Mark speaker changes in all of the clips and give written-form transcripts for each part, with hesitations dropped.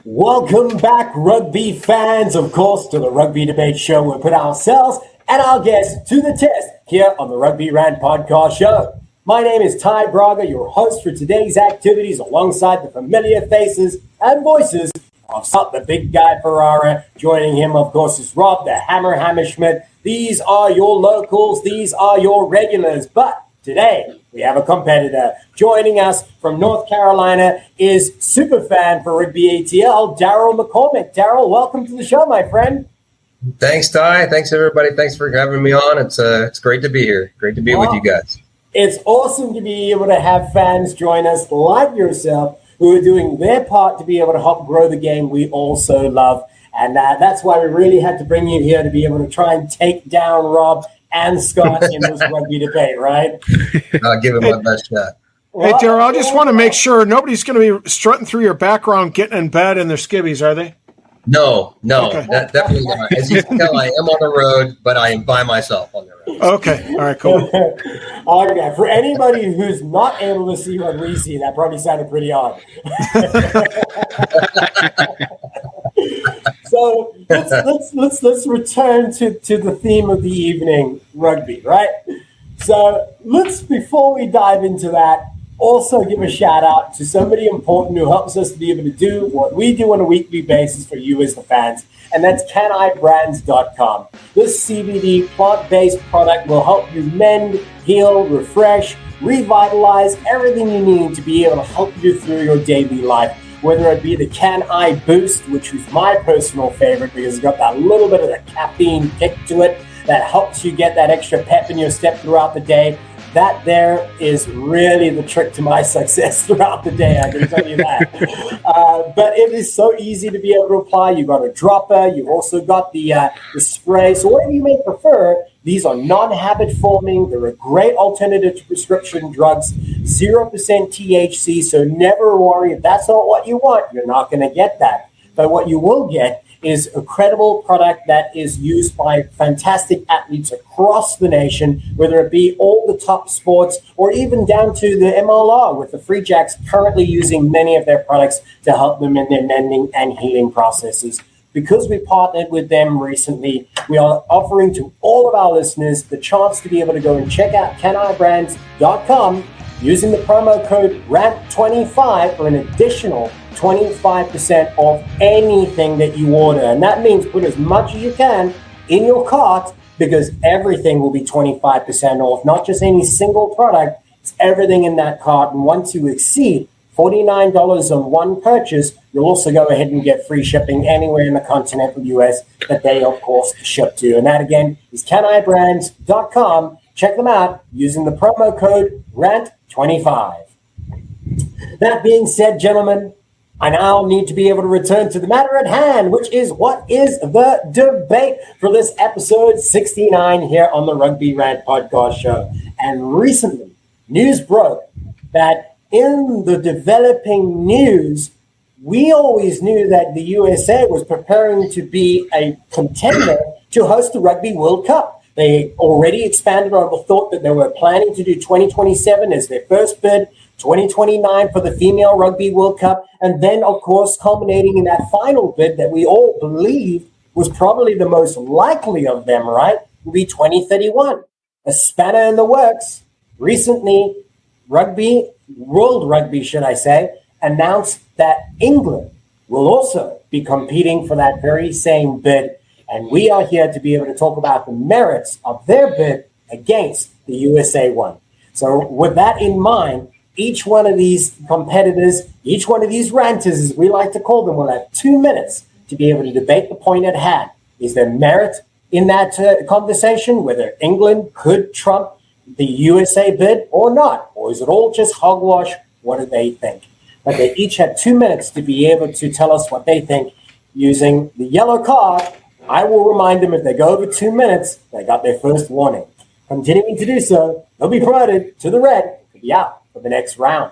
Speaker 1: Welcome back, rugby fans, of course, to the Rugby Debate Show. We put ourselves and our guests to the test here on the Rugby Rant podcast show. My name is Ty Braga, your host for today's activities, alongside the familiar faces and voices of the big guy Ferrara. Joining him, of course, is Rob, the Hammer Hammerschmidt. These are your locals. These are your regulars. But today, we have a competitor. Joining us from North Carolina is superfan for Rugby ATL, Darryl McCormick. Darryl, welcome to the show, my friend.
Speaker 2: Thanks, Ty. Thanks, everybody. Thanks for having me on. It's great to be here. Great to be with you guys.
Speaker 1: It's awesome to be able to have fans join us like yourself who are doing their part to be able to help grow the game we also love. And that's why we really had to bring you here to be able to try and take down Rob and Scott in this rugby debate, right?
Speaker 2: I'll give it my best shot.
Speaker 3: Hey, Darryl, I just want to make sure nobody's going to be strutting through your background, getting in bed in their skivvies, are they?
Speaker 2: No,
Speaker 3: Okay.
Speaker 2: definitely not. As you can tell, I am on the road, but I am by myself on the road.
Speaker 3: Okay, all right, cool.
Speaker 1: Okay. For anybody who's not able to see what we see, that probably sounded pretty odd. So let's return to the theme of the evening, rugby, right? So before we dive into that, also give a shout out to somebody important who helps us to be able to do what we do on a weekly basis for you as the fans, and that's canibrands.com. This CBD plant-based product will help you mend, heal, refresh, revitalize everything you need to be able to help you through your daily life. Whether it be the Can I Boost, which is my personal favorite because it's got that little bit of the caffeine kick to it that helps you get that extra pep in your step throughout the day. That there is really the trick to my success throughout the day, I can tell you that. But it is so easy to be able to apply. You've got a dropper. You've also got the spray. So whatever you may prefer, these are non-habit forming. They're a great alternative to prescription drugs. 0% THC, so never worry. If that's not what you want, you're not going to get that. But what you will get is a credible product that is used by fantastic athletes across the nation, whether it be all the top sports or even down to the MLR, with the Free Jacks currently using many of their products to help them in their mending and healing processes. Because we partnered with them recently, we are offering to all of our listeners the chance to be able to go and check out canibrands.com using the promo code RANT25 for an additional 25% off anything that you order. And that means put as much as you can in your cart, because everything will be 25% off, not just any single product. It's everything in that cart. And once you exceed $49 on one purchase, you'll also go ahead and get free shipping anywhere in the continental US that they, of course, ship to. And that, again, is canibrands.com. Check them out using the promo code RANT25. That being said, gentlemen, I now need to be able to return to the matter at hand, which is what is the debate for this episode 69 here on the Rugby Rant podcast show. And recently, news broke that in the developing news, we always knew that the USA was preparing to be a contender to host the Rugby World Cup. They already expanded on the thought that they were planning to do 2027 as their first bid, 2029 for the Female Rugby World Cup, and then, of course, culminating in that final bid that we all believe was probably the most likely of them, right, will be 2031. A spanner in the works. Recently, World Rugby, should I say, announced that England will also be competing for that very same bid. And we are here to be able to talk about the merits of their bid against the USA one. So with that in mind, each one of these competitors, each one of these ranters, as we like to call them, will have 2 minutes to be able to debate the point at hand. Is there merit in that conversation, whether England could trump the USA bid or not? Or is it all just hogwash? What do they think? But they each have 2 minutes to be able to tell us what they think using the yellow card. I will remind them if they go over 2 minutes, they got their first warning. Continuing to do so, they'll be promoted to the red to be out for the next round.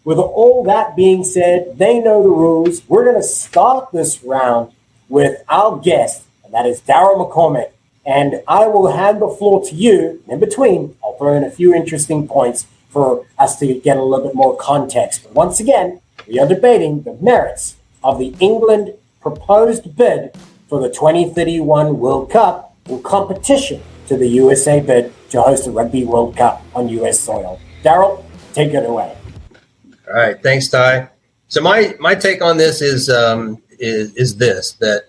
Speaker 1: With all that being said, they know the rules. We're going to start this round with our guest, and that is Darryl McCormick. And I will hand the floor to you. In between, I'll throw in a few interesting points for us to get a little bit more context. But once again, we are debating the merits of the England proposed bid for the 2031 World Cup in competition to the USA bid to host the Rugby World Cup on US soil. Darryl, take it away.
Speaker 2: All right, thanks, Ty. So my take on this is this, that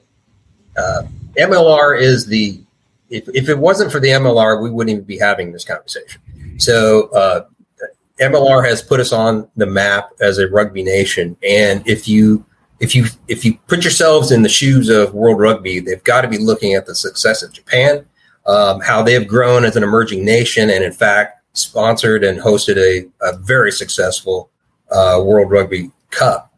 Speaker 2: MLR is the, if it wasn't for the MLR, we wouldn't even be having this conversation. So MLR has put us on the map as a rugby nation, and if you put yourselves in the shoes of World Rugby, they've got to be looking at the success of Japan, how they have grown as an emerging nation, and in fact sponsored and hosted a very successful World Rugby Cup.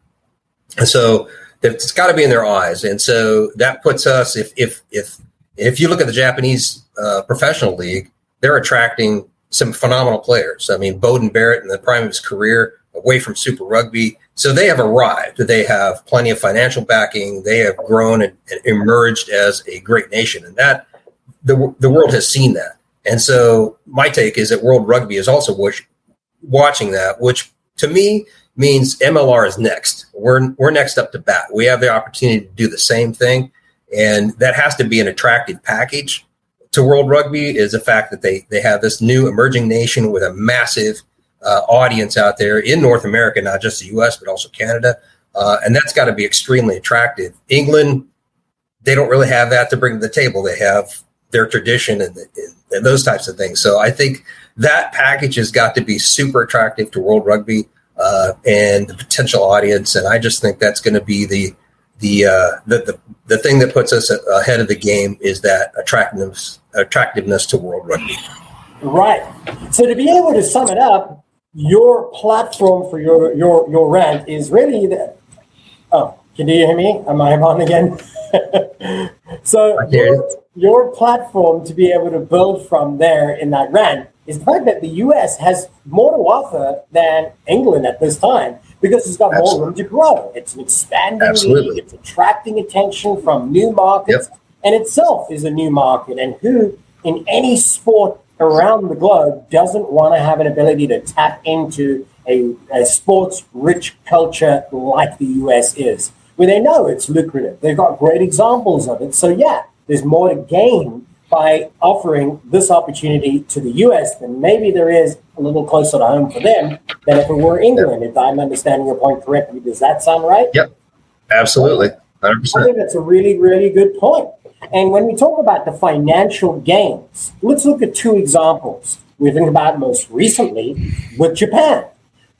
Speaker 2: And so it's got to be in their eyes, and so that puts us. If you look at the Japanese professional league, they're attracting some phenomenal players. I mean, Bowden Barrett in the prime of his career, away from Super Rugby. So they have arrived. They have plenty of financial backing. They have grown and emerged as a great nation. And that the world has seen that. And so my take is that World Rugby is also watching that, which to me means MLR is next. We're next up to bat. We have the opportunity to do the same thing. And that has to be an attractive package to World Rugby, is the fact that they have this new emerging nation with a massive audience out there in North America, not just the U.S., but also Canada. And that's got to be extremely attractive. England, they don't really have that to bring to the table. They have their tradition and those types of things. So I think that package has got to be super attractive to World Rugby and the potential audience. And I just think that's going to be the thing that puts us ahead of the game, is that attractiveness to World Rugby.
Speaker 1: Right. So to be able to sum it up, your platform for your rant is really the. Oh, can you hear me? Am I on again? So your platform to be able to build from there in that rant is the fact that the US has more to offer than England at this time, because it's got more room to grow. It's an expanding league. It's attracting attention from new markets, and itself is a new market. And who in any sport around the globe doesn't want to have an ability to tap into a sports-rich culture like the US is, where they know it's lucrative. They've got great examples of it. So yeah, there's more to gain by offering this opportunity to the US than maybe there is a little closer to home for them than if it were England, if I'm understanding your point correctly. Does that sound right?
Speaker 2: Yep, absolutely, 100%.
Speaker 1: I think that's a really, really good point. And when we talk about the financial gains, let's look at two examples. We think about most recently with Japan.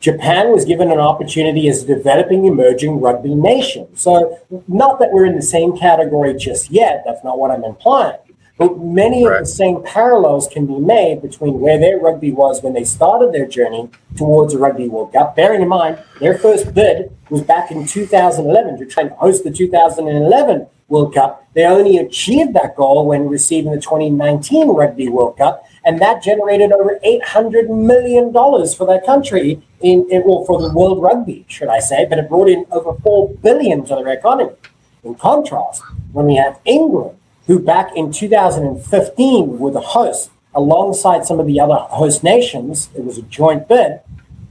Speaker 1: Japan was given an opportunity as a developing, emerging rugby nation. So not that we're in the same category just yet, that's not what I'm implying. But many of the same parallels can be made between where their rugby was when they started their journey towards a Rugby World Cup. Bearing in mind, their first bid was back in 2011 to try and host the 2011 World Cup. They only achieved that goal when receiving the 2019 Rugby World Cup, and that generated over $800 million for their country, for the World Rugby, should I say, but it brought in over $4 billion to their economy. In contrast, when we have England, who back in 2015 were the host, alongside some of the other host nations, it was a joint bid,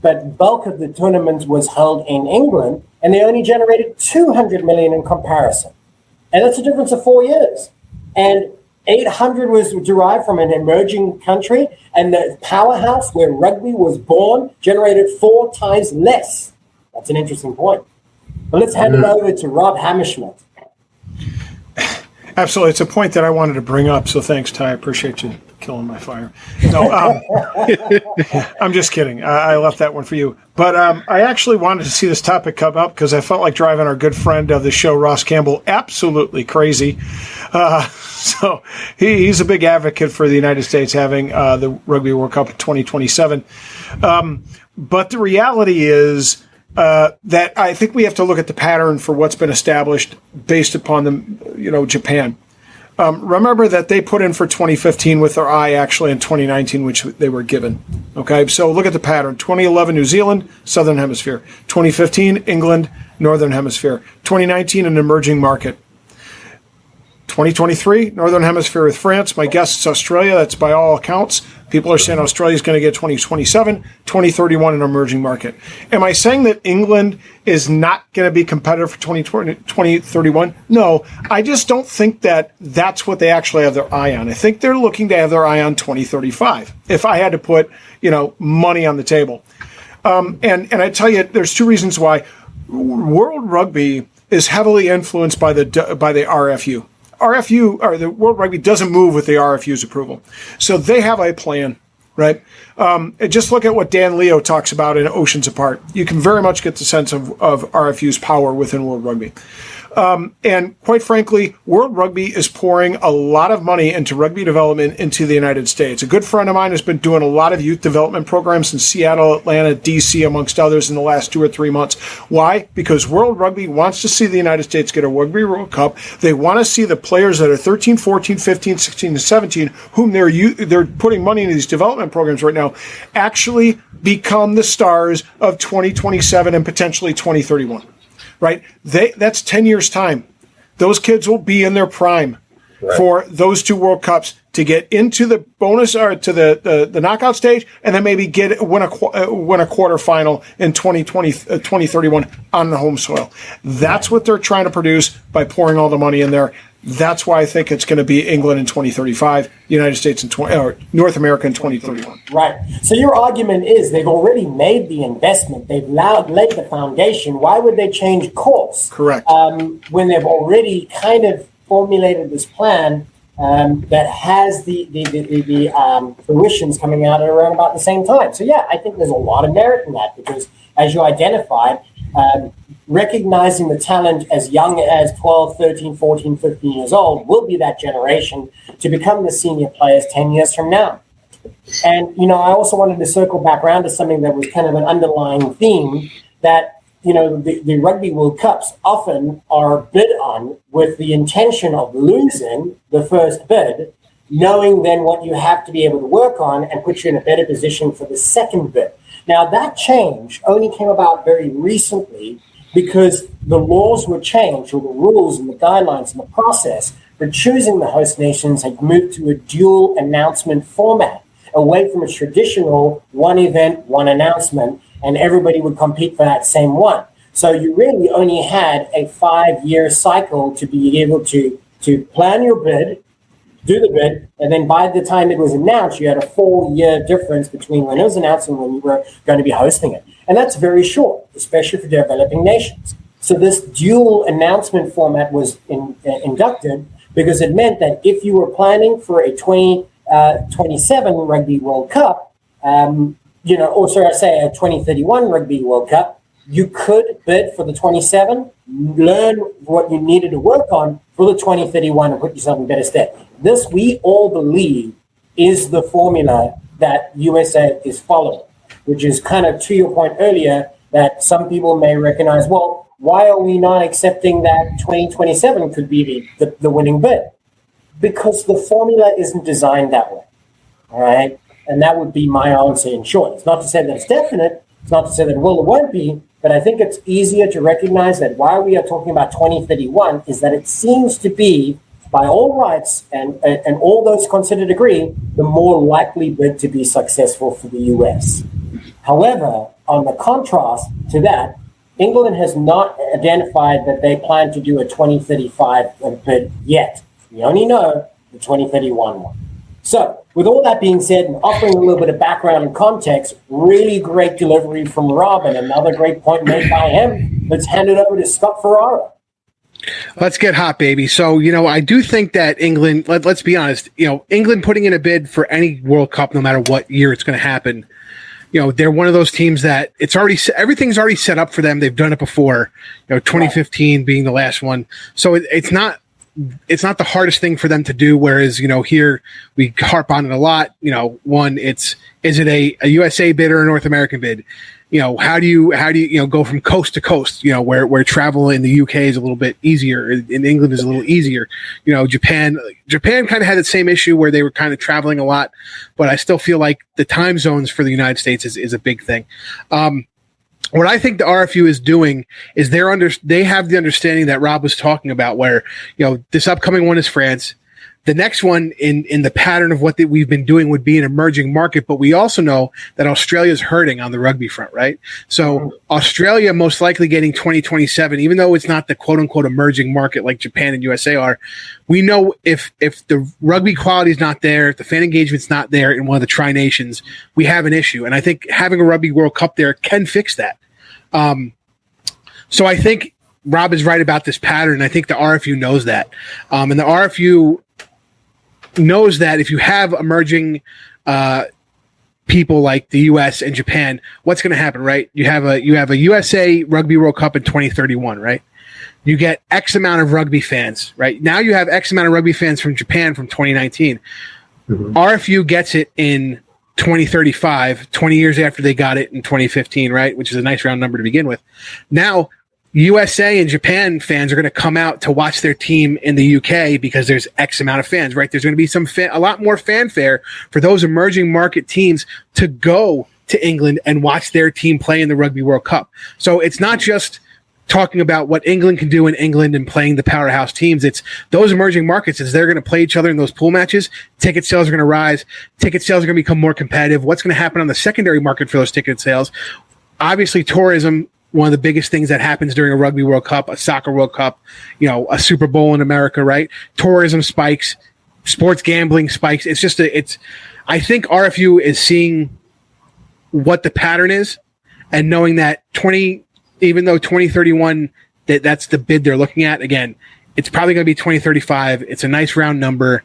Speaker 1: but bulk of the tournament was held in England, and they only generated $200 million in comparison. And that's a difference of 4 years. And 800 was derived from an emerging country, and the powerhouse where rugby was born generated 4 times less. That's an interesting point. But let's hand it over to Rob Hammerschmidt.
Speaker 3: Absolutely. It's a point that I wanted to bring up, so thanks, Ty. I appreciate you killing my fire. No, I'm just kidding. I left that one for you. But I actually wanted to see this topic come up because I felt like driving our good friend of the show, Ross Campbell, absolutely crazy. So he's a big advocate for the United States having the Rugby World Cup in 2027. But the reality is that I think we have to look at the pattern for what's been established based upon Japan. Remember that they put in for 2015 with their eye actually in 2019, which they were given. Okay, so look at the pattern. 2011, New Zealand, Southern Hemisphere. 2015, England, Northern Hemisphere. 2019, an emerging market. 2023, Northern Hemisphere with France. My guess is Australia. That's by all accounts. People are saying Australia is going to get 2027, 2031 an emerging market. Am I saying that England is not going to be competitive for 2031? No, I just don't think that that's what they actually have their eye on. I think they're looking to have their eye on 2035. If I had to put, money on the table. And I tell you, there's two reasons why. World Rugby is heavily influenced by the RFU. RFU, or the World Rugby, doesn't move with the RFU's approval. So they have a plan, right? Just look at what Dan Leo talks about in Oceans Apart. You can very much get the sense of RFU's power within World Rugby. And quite frankly, World Rugby is pouring a lot of money into rugby development into the United States. A good friend of mine has been doing a lot of youth development programs in Seattle, Atlanta, DC, amongst others in the last 2 or 3 months. Why? Because World Rugby wants to see the United States get a Rugby World Cup. They want to see the players that are 13, 14, 15, 16, and 17, whom they're putting money into these development programs right now, actually become the stars of 2027 and potentially 2031. Right? That's 10 years' time. Those kids will be in their prime for those 2 World Cups to get into the bonus or to the knockout stage, and then maybe win a quarterfinal in 2031 on the home soil. That's what they're trying to produce by pouring all the money in there. That's why I think it's going to be England in 2035, United States in North America in 2031.
Speaker 1: Right. So your argument is they've already made the investment. They've laid the foundation. Why would they change course?
Speaker 3: Correct.
Speaker 1: When they've already kind of formulated this plan that has the fruitions coming out at around about the same time. So, yeah, I think there's a lot of merit in that because, as you identified, recognizing the talent as young as 12, 13, 14, 15 years old will be that generation to become the senior players 10 years from now. And, I also wanted to circle back around to something that was kind of an underlying theme that, the Rugby World Cups often are bid on with the intention of losing the first bid, knowing then what you have to be able to work on and put you in a better position for the second bid. Now, that change only came about very recently because the laws were changed, or the rules and the guidelines and the process for choosing the host nations had moved to a dual announcement format, away from a traditional one event, one announcement, and everybody would compete for that same one. So you really only had a 5-year cycle to be able to plan your bid, do the bid, and then by the time it was announced, you had a 4-year difference between when it was announced and when you were going to be hosting it. And that's very short, especially for developing nations. So this dual announcement format was inducted because it meant that if you were planning for a 2027 Rugby World Cup, or sorry, I say a 2031 Rugby World Cup, you could bid for the 27, learn what you needed to work on for the 2031 and put yourself in better stead. This, we all believe, is the formula that USA is following, which is kind of to your point earlier that some people may recognize, well, why are we not accepting that 2027 could be the winning bid? Because the formula isn't designed that way, all right? And that would be my answer in short. It's not to say that it's definite. It's not to say that it will or won't be. But I think it's easier to recognize that why we are talking about 2031 is that it seems to be, by all rights and all those considered agree, the more likely bid to be successful for the US. However, on the contrast to that, England has not identified that they plan to do a 2035 bid yet. We only know the 2031 one. So, with all that being said, and offering a little bit of background and context, really great delivery from Rob and another great point made by him. Let's hand it over to Scott Ferrara.
Speaker 4: Let's get hot, baby. So, I do think that England, let's be honest, England putting in a bid for any World Cup, no matter what year it's going to happen, they're one of those teams that everything's already set up for them. They've done it before, 2015 being the last one. So it's not the hardest thing for them to do. Whereas, here we harp on it a lot. One, is it a USA bid or a North American bid? How do you go from coast to coast, where travel in the UK is a little bit easier, in England is a little easier. Japan kind of had the same issue where they were kind of traveling a lot, but I still feel like the time zones for the United States is a big thing. what I think the RFU is doing is they have the understanding that Rob was talking about, where this upcoming one is France. The next one in the pattern of what we've been doing would be an emerging market, but we also know that Australia's hurting on the rugby front, right? So Australia most likely getting 2027, even though it's not the quote unquote emerging market like Japan and USA are. We know if the rugby quality is not there, if the fan engagement's not there in one of the tri-nations, we have an issue. And I think having a Rugby World Cup there can fix that. So I think Rob is right about this pattern. I think the RFU knows that. And the RFU knows that if you have emerging people like the US and Japan, what's going to happen, right? You have a USA Rugby World Cup in 2031, right? You get X amount of rugby fans, right? Now you have X amount of rugby fans from Japan from 2019. RFU gets it in 2035, 20 years after they got it in 2015, right? Which is a nice round number to begin with. Now USA and Japan fans are going to come out to watch their team in the UK because there's X amount of fans, right? There's going to be a lot more fanfare for those emerging market teams to go to England and watch their team play in the Rugby World Cup. So it's not just talking about what England can do in England and playing the powerhouse teams. It's those emerging markets, as they're going to play each other in those pool matches. Ticket sales are going to rise. Ticket sales are going to become more competitive. What's going to happen on the secondary market for those ticket sales? Obviously, tourism, one of the biggest things that happens during a Rugby World Cup, a soccer World Cup, a Super Bowl in America, right? Tourism spikes, sports gambling spikes. I think RFU is seeing what the pattern is and knowing that even though 2031, that's the bid they're looking at. Again, it's probably going to be 2035. It's a nice round number.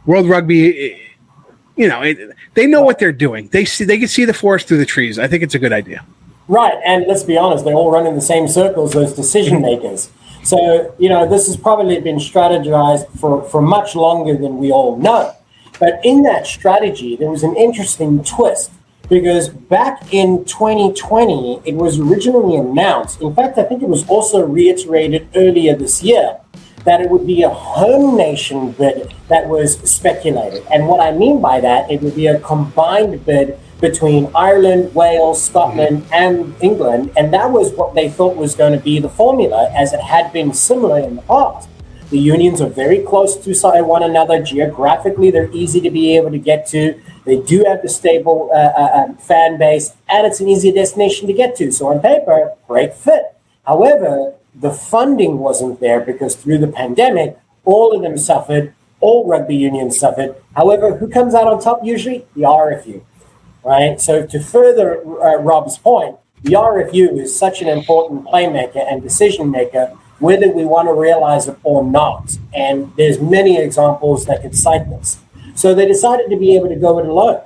Speaker 4: World Rugby, they know what they're doing. They can see the forest through the trees. I think it's a good idea.
Speaker 1: Right, and let's be honest, they all run in the same circles, those decision makers. So, this has probably been strategized for much longer than we all know. But in that strategy, there was an interesting twist, because back in 2020, it was originally announced, in fact, I think it was also reiterated earlier this year, that it would be a home nation bid that was speculated. And what I mean by that, it would be a combined bid between Ireland, Wales, Scotland, and England. And that was what they thought was going to be the formula, as it had been similar in the past. The unions are very close to one another. Geographically, they're easy to be able to get to. They do have the stable fan base, and it's an easy destination to get to. So on paper, great fit. However, the funding wasn't there because through the pandemic, all of them suffered, all rugby unions suffered. However, who comes out on top usually? The RFU. Right. So to further Rob's point, the RFU is such an important playmaker and decision maker, whether we want to realize it or not. And there's many examples that could cite this. So they decided to be able to go it alone.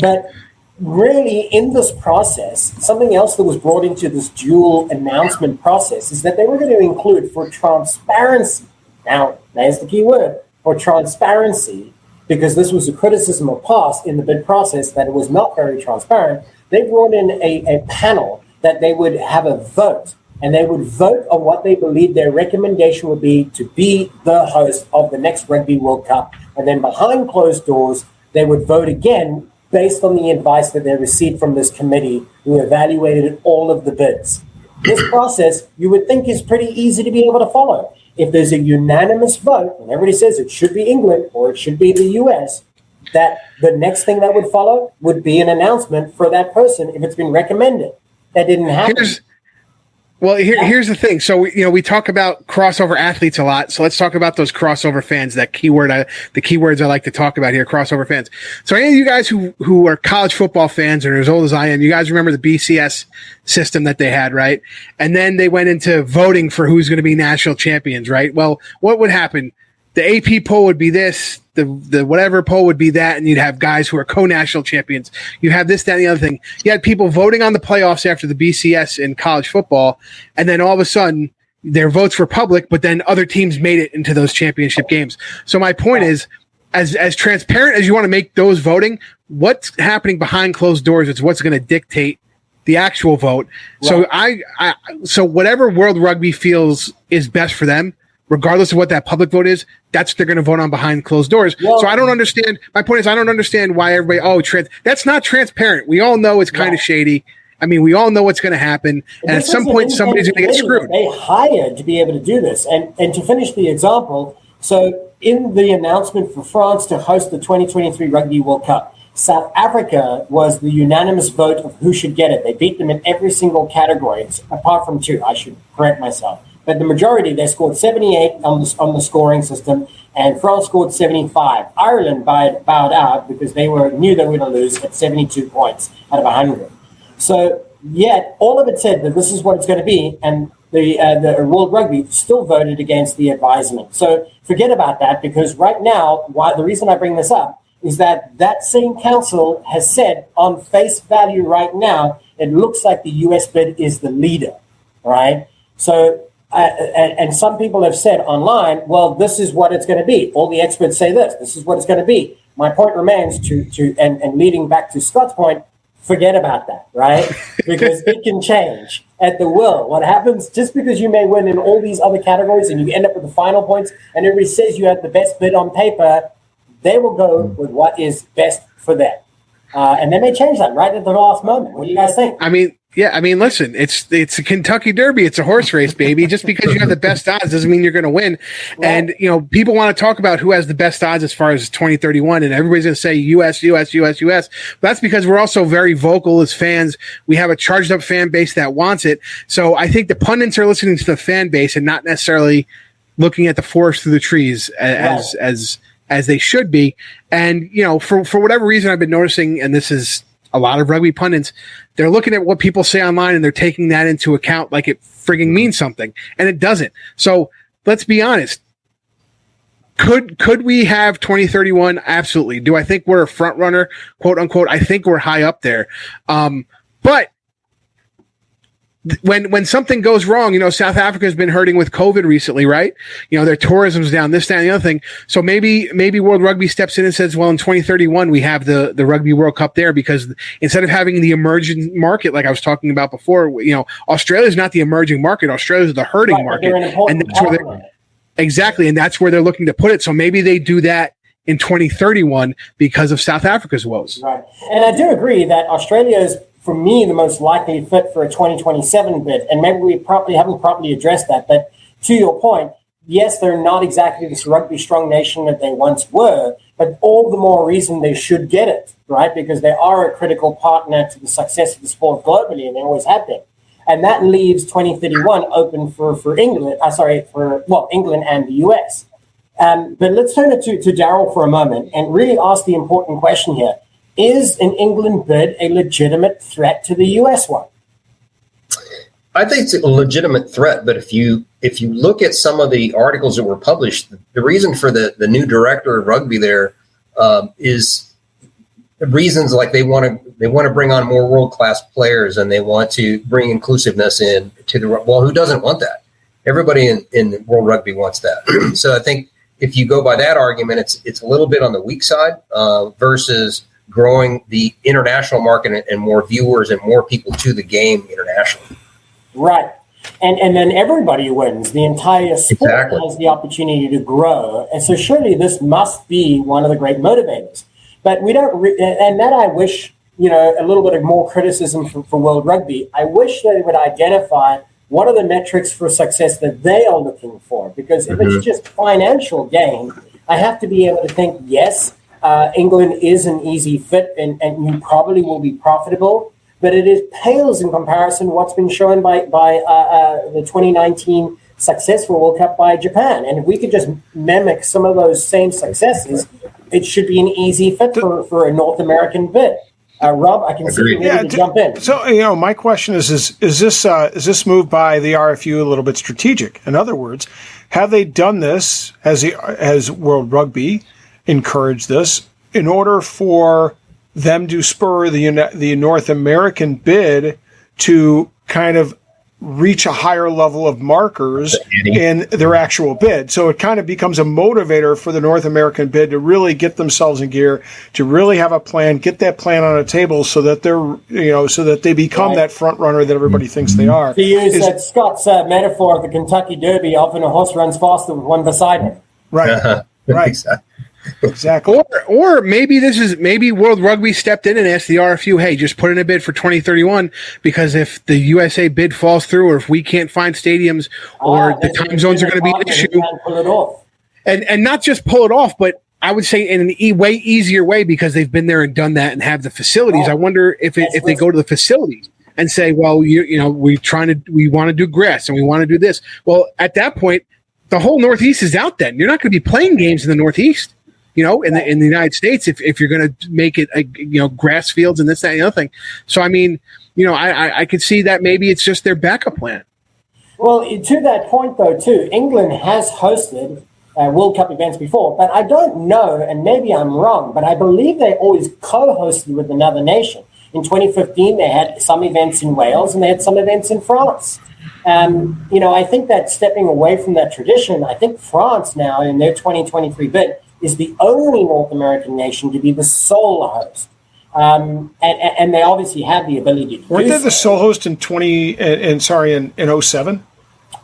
Speaker 1: But really, in this process, something else that was brought into this dual announcement process is that they were going to include, for transparency. Now, there's the key word, for transparency. Because this was a criticism of past in the bid process that it was not very transparent, they brought in a panel that they would have a vote, and they would vote on what they believed their recommendation would be to be the host of the next Rugby World Cup. And then behind closed doors, they would vote again based on the advice that they received from this committee who evaluated all of the bids. This process, you would think, is pretty easy to be able to follow. If there's a unanimous vote, and everybody says it should be England or it should be the US, that the next thing that would follow would be an announcement for that person if it's been recommended. That didn't happen.
Speaker 4: Here's the thing. So we talk about crossover athletes a lot. So let's talk about those crossover fans. The keywords I like to talk about here: crossover fans. So any of you guys who are college football fans or as old as I am, you guys remember the BCS system that they had, right? And then they went into voting for who's going to be national champions, right? Well, what would happen? The AP poll would be this, the whatever poll would be that, and you'd have guys who are co-national champions. You have this, that, and the other thing. You had people voting on the playoffs after the BCS in college football, and then all of a sudden their votes were public, but then other teams made it into those championship games. So my point is, as transparent as you want to make those voting, what's happening behind closed doors is what's going to dictate the actual vote. Right. So whatever World Rugby feels is best for them, regardless of what that public vote is, that's what they're going to vote on behind closed doors. Well, so I don't understand. My point is, I don't understand why everybody, that's not transparent. We all know it's kind of shady. I mean, we all know what's going to happen, and at some point, somebody's going to get screwed.
Speaker 1: They hired to be able to do this. And to finish the example, so in the announcement for France to host the 2023 Rugby World Cup, South Africa was the unanimous vote of who should get it. They beat them in every single category, apart from 2. I should correct myself. But the majority, they scored 78 on the scoring system, and France scored 75. Ireland bowed out because they knew they were going to lose at 72 points out of 100. So yet, all of it said that this is what it's going to be, and the World Rugby still voted against the advisement. So forget about that, because right now, the reason I bring this up is that same council has said on face value right now, it looks like the US bid is the leader, right? So, and some people have said online, well, this is what it's going to be. All the experts say this is what it's going to be. My point remains and leading back to Scott's point, forget about that, right? Because it can change at the will. What happens, just because you may win in all these other categories and you end up with the final points and everybody says you have the best bid on paper, they will go with what is best for them. And they may change that right at the last moment. What do you guys think?
Speaker 4: I mean, listen, it's a Kentucky Derby. It's a horse race, baby. Just because you have the best odds doesn't mean you're going to win. Right. And, people want to talk about who has the best odds as far as 2031, and everybody's going to say US. But that's because we're also very vocal as fans. We have a charged up fan base that wants it. So I think the pundits are listening to the fan base and not necessarily looking at the forest through the trees as they should be. And, for whatever reason, I've been noticing, and this is a lot of rugby pundits, they're looking at what people say online and they're taking that into account like it frigging means something, and it doesn't. So let's be honest. Could we have 2031? Absolutely. Do I think we're a front runner, quote unquote? I think we're high up there. But when something goes wrong, South Africa has been hurting with COVID recently, right? Their tourism's down, this, that, and the other thing. So maybe World Rugby steps in and says, well, in 2031, we have the Rugby World Cup there, because instead of having the emerging market, like I was talking about before, Australia's not the emerging market. Australia's the hurting market. And that's where exactly. And that's where they're looking to put it. So maybe they do that in 2031 because of South Africa's woes.
Speaker 1: Right. And I do agree that Australia is, for me, the most likely fit for a 2027 bid. And maybe we haven't properly addressed that. But to your point, yes, they're not exactly this rugby strong nation that they once were, but all the more reason they should get it, right? Because they are a critical partner to the success of the sport globally, and they always have been. And that leaves 2031 open for England, England and the US. But let's turn it to Darryl for a moment and really ask the important question here. Is an England bid a legitimate threat to the US one?
Speaker 2: I think it's a legitimate threat, but if you look at some of the articles that were published, the reason for the new director of rugby there is reasons like they want to bring on more world-class players, and they want to bring inclusiveness in to who doesn't want that? Everybody in world rugby wants that. So I think if you go by that argument, it's a little bit on the weak side versus growing the international market and more viewers and more people to the game internationally.
Speaker 1: Right. And then everybody wins. The entire sport has the opportunity to grow. And so surely this must be one of the great motivators. But we don't, and that I wish, a little bit of more criticism for World Rugby. I wish they would identify what are the metrics for success that they are looking for. Because if it's just financial gain, I have to be able to think, yes, England is an easy fit and you probably will be profitable, but it pales in comparison what's been shown by the 2019 successful World Cup by Japan. And if we could just mimic some of those same successes, it should be an easy fit for a North American bid. Rob, I can see you ready to jump in.
Speaker 3: So, my question is this move by the RFU a little bit strategic? In other words, have they done this, has World Rugby encourage this in order for them to spur the North American bid to kind of reach a higher level of markers in their actual bid? So it kind of becomes a motivator for the North American bid to really get themselves in gear, to really have a plan, get that plan on a table so that so that they become that front runner that everybody thinks they are.
Speaker 1: To use Scott's metaphor of the Kentucky Derby, often a horse runs faster with one beside him.
Speaker 3: Right. Right. Exactly.
Speaker 4: Or maybe World Rugby stepped in and asked the RFU, hey, just put in a bid for 2031 because if the USA bid falls through, or if we can't find stadiums, or the time zones are going to be an issue,
Speaker 1: pull it off.
Speaker 4: And not just pull it off, but I would say in an way easier way because they've been there and done that and have the facilities. Right. I wonder if they go to the facilities and say, well, we want to do grass and we want to do this. Well, at that point, the whole Northeast is out. Then you're not going to be playing games in the Northeast. In the United States, if you're going to make it, grass fields and this, that, and the other thing. So, I mean, I could see that maybe it's just their backup plan.
Speaker 1: Well, to that point, though, too, England has hosted World Cup events before, but I don't know, and maybe I'm wrong, but I believe they always co-hosted with another nation. In 2015, they had some events in Wales and they had some events in France. I think that stepping away from that tradition, I think France now in their 2023 bid is the only North American nation to be the sole host. And they obviously have the ability to
Speaker 3: Weren't they the sole host in 07?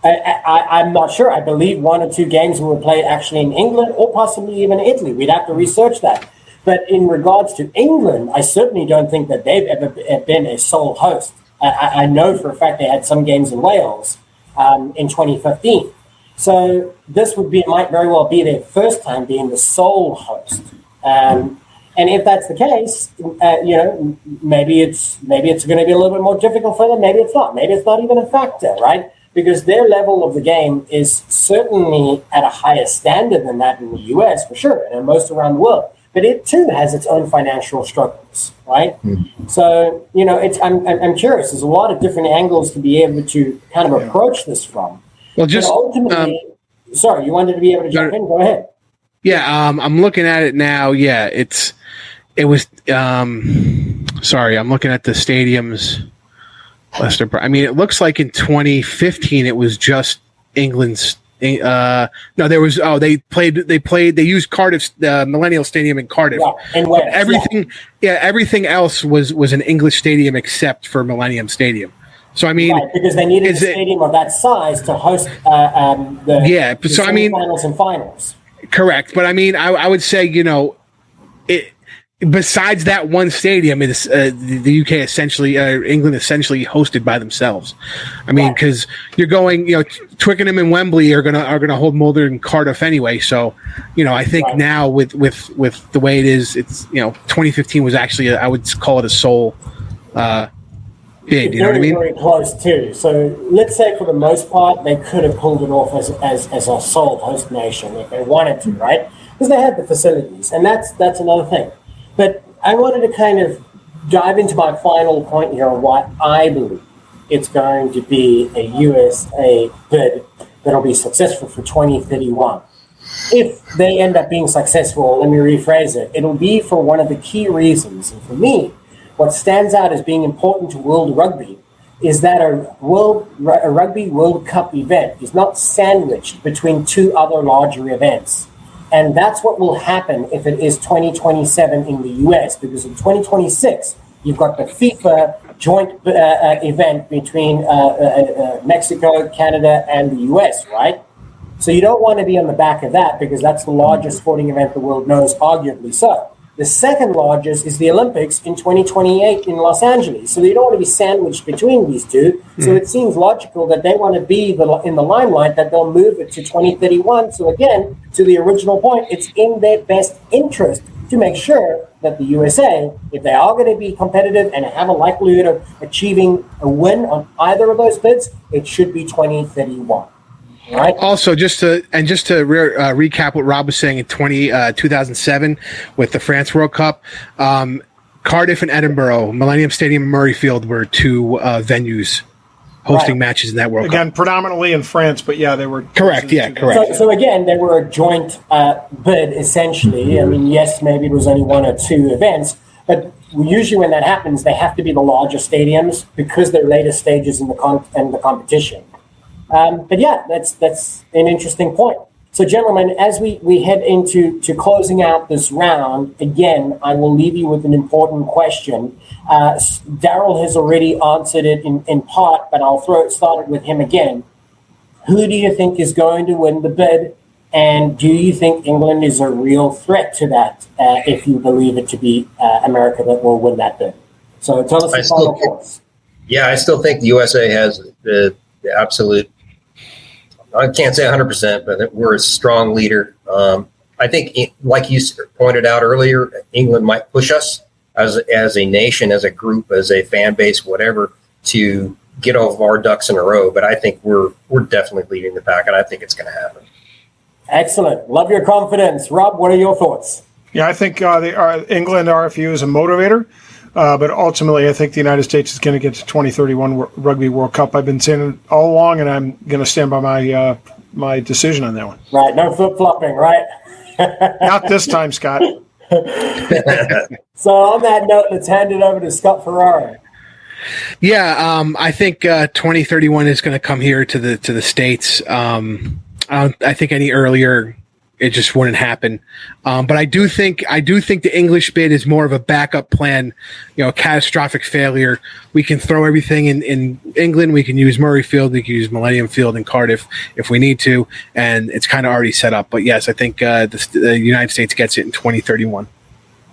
Speaker 1: I'm not sure. I believe 1 or 2 games were played actually in England or possibly even Italy. We'd have to research that. But in regards to England, I certainly don't think that they've ever been a sole host. I know for a fact they had some games in Wales in 2015. So this might very well be their first time being the sole host. And if that's the case, maybe it's going to be a little bit more difficult for them. Maybe it's not. Maybe it's not even a factor, right? Because their level of the game is certainly at a higher standard than that in the US, for sure, and most around the world. But it too has its own financial struggles, right? Mm-hmm. So I'm curious. There's a lot of different angles to be able to kind of approach this from. Well, just ultimately, sorry, you wanted to be able to jump in. Go ahead.
Speaker 4: Yeah, I'm looking at it now. Yeah, it was. Sorry, I'm looking at the stadiums. Leicester. I mean, it looks like in 2015 it was just England's. No, there was. Oh, they used Cardiff's Millennial Stadium in Cardiff.
Speaker 1: Yeah, and Wales,
Speaker 4: everything else was an English stadium except for Millennium Stadium. So I mean,
Speaker 1: right, because they needed a stadium of that size to host the finals and finals.
Speaker 4: Correct, but I mean, I would say besides that one stadium, it is the UK essentially, England essentially hosted by themselves. I mean, because you're going, Twickenham and Wembley are gonna hold Mulder and Cardiff anyway. So, I think now with the way it is, it's 2015 was actually I would call it a sole bid. You know what I mean?
Speaker 1: Very close too. So let's say for the most part they could have pulled it off as a sole host nation if they wanted to, right? Because they had the facilities, and that's another thing. But I wanted to kind of dive into my final point here on why I believe it's going to be a USA bid that'll be successful for 2031. If they end up being successful, let me rephrase it, it'll be for one of the key reasons. And for me, what stands out as being important to World Rugby is that a Rugby World Cup event is not sandwiched between 2 other larger events. And that's what will happen if it is 2027 in the US, because in 2026, you've got the FIFA joint event between Mexico, Canada, and the US, right? So you don't want to be on the back of that because that's the largest sporting event the world knows, arguably so. The second largest is the Olympics in 2028 in Los Angeles. So you don't want to be sandwiched between these two. So it seems logical that they want to be in the limelight, that they'll move it to 2031. So again, to the original point, it's in their best interest to make sure that the USA, if they are going to be competitive and have a likelihood of achieving a win on either of those bids, it should be 2031. Right.
Speaker 4: Also, just to recap what Rob was saying in 2007 with the France World Cup, Cardiff and Edinburgh, Millennium Stadium and Murrayfield were 2 venues hosting matches in that World Cup.
Speaker 3: Again, predominantly in France, but yeah, they were
Speaker 4: correct. Yeah, correct.
Speaker 1: So again, they were a joint bid essentially. I mean, yes, maybe it was only 1 or 2 events, but usually when that happens, they have to be the larger stadiums because they're later stages in the competition. But yeah, that's an interesting point. So, gentlemen, as we head into closing out this round, again, I will leave you with an important question. Darryl has already answered it in part, but I'll start it with him again. Who do you think is going to win the bid, And do you think England is a real threat to that if you believe it to be America that will win that bid? So tell us your final thoughts.
Speaker 2: Yeah, I still think the USA has the absolute, I can't say 100%, but we're a strong leader. I think, like you pointed out earlier, England might push us as a nation, as a group, as a fan base, whatever, to get all of our ducks in a row. But I think we're definitely leading the pack, and I think it's going to happen.
Speaker 1: Excellent. Love your confidence. Rob, what are your thoughts?
Speaker 3: Yeah, I think England RFU is a motivator. But ultimately, I think the United States is going to get to 2031 Rugby World Cup. I've been saying it all along, and I'm going to stand by my decision on that one.
Speaker 1: Right, no flip-flopping, right?
Speaker 3: Not this time, Scott.
Speaker 1: So on that note, let's hand it over to Scott Ferraro.
Speaker 4: Yeah, I think 2031 is going to come here to the States. I think any earlier, it just wouldn't happen. But I do think the English bid is more of a backup plan, a catastrophic failure. We can throw everything in England. We can use Murrayfield. We can use Millennium Field in Cardiff if we need to. And it's kind of already set up. But yes, I think the United States gets it in 2031.